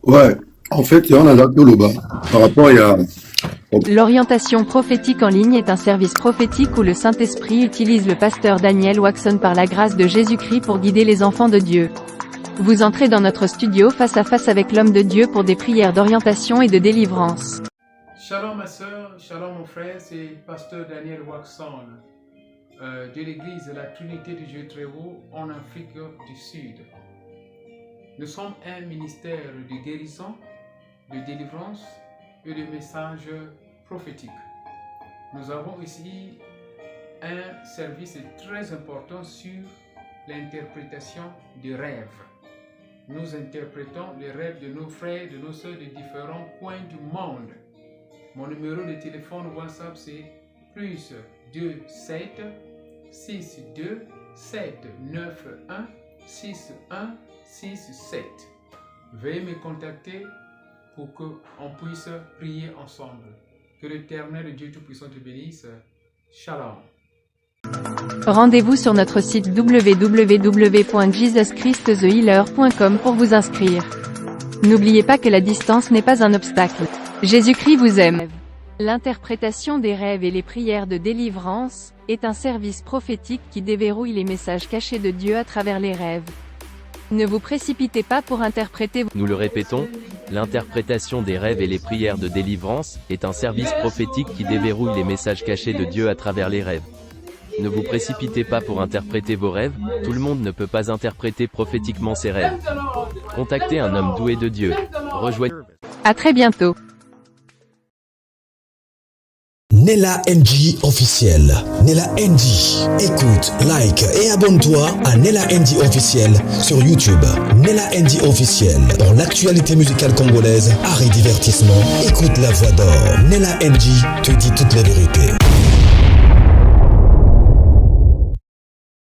Ouais, en fait, il y en a là bas par rapport à. L'orientation prophétique en ligne est un service prophétique où le Saint-Esprit utilise le pasteur Daniel Waxon par la grâce de Jésus-Christ pour guider les enfants de Dieu. Vous entrez dans notre studio face à face avec l'homme de Dieu pour des prières d'orientation et de délivrance. Shalom ma soeur, shalom mon frère, c'est pasteur Daniel Waxon. De l'église de la Trinité du Dieu très haut en Afrique du Sud. Nous sommes un ministère de guérison, de délivrance et de messages prophétiques. Nous avons ici un service très important sur l'interprétation des rêves. nous interprétons les rêves de nos frères et de nos sœurs de différents coins du monde. Mon numéro de téléphone WhatsApp c'est plus 27 62 791 6167. Veuillez me contacter pour qu'on puisse prier ensemble. Que l'Éternel Dieu Tout-Puissant te bénisse. Shalom. Rendez-vous sur notre site www.jesuschristthehealer.com pour vous inscrire. N'oubliez pas que la distance n'est pas un obstacle. Jésus-Christ vous aime. L'interprétation des rêves et les prières de délivrance est un service prophétique qui déverrouille les messages cachés de Dieu à travers les rêves. Ne vous précipitez pas pour interpréter. Nous le répétons, l'interprétation des rêves et les prières de délivrance est un service prophétique qui déverrouille les messages cachés de Dieu à travers les rêves. Ne vous précipitez pas pour interpréter vos rêves, tout le monde ne peut pas interpréter prophétiquement ses rêves. Contactez un homme doué de Dieu. Rejoignez. À très bientôt. Nella NG officiel. Nella NG. Écoute, like et abonne-toi à Nella NG officiel sur YouTube. Nella NG officiel. Pour l'actualité musicale congolaise, art et divertissement, écoute la voix d'or. Nella NG te dit toutes les vérités.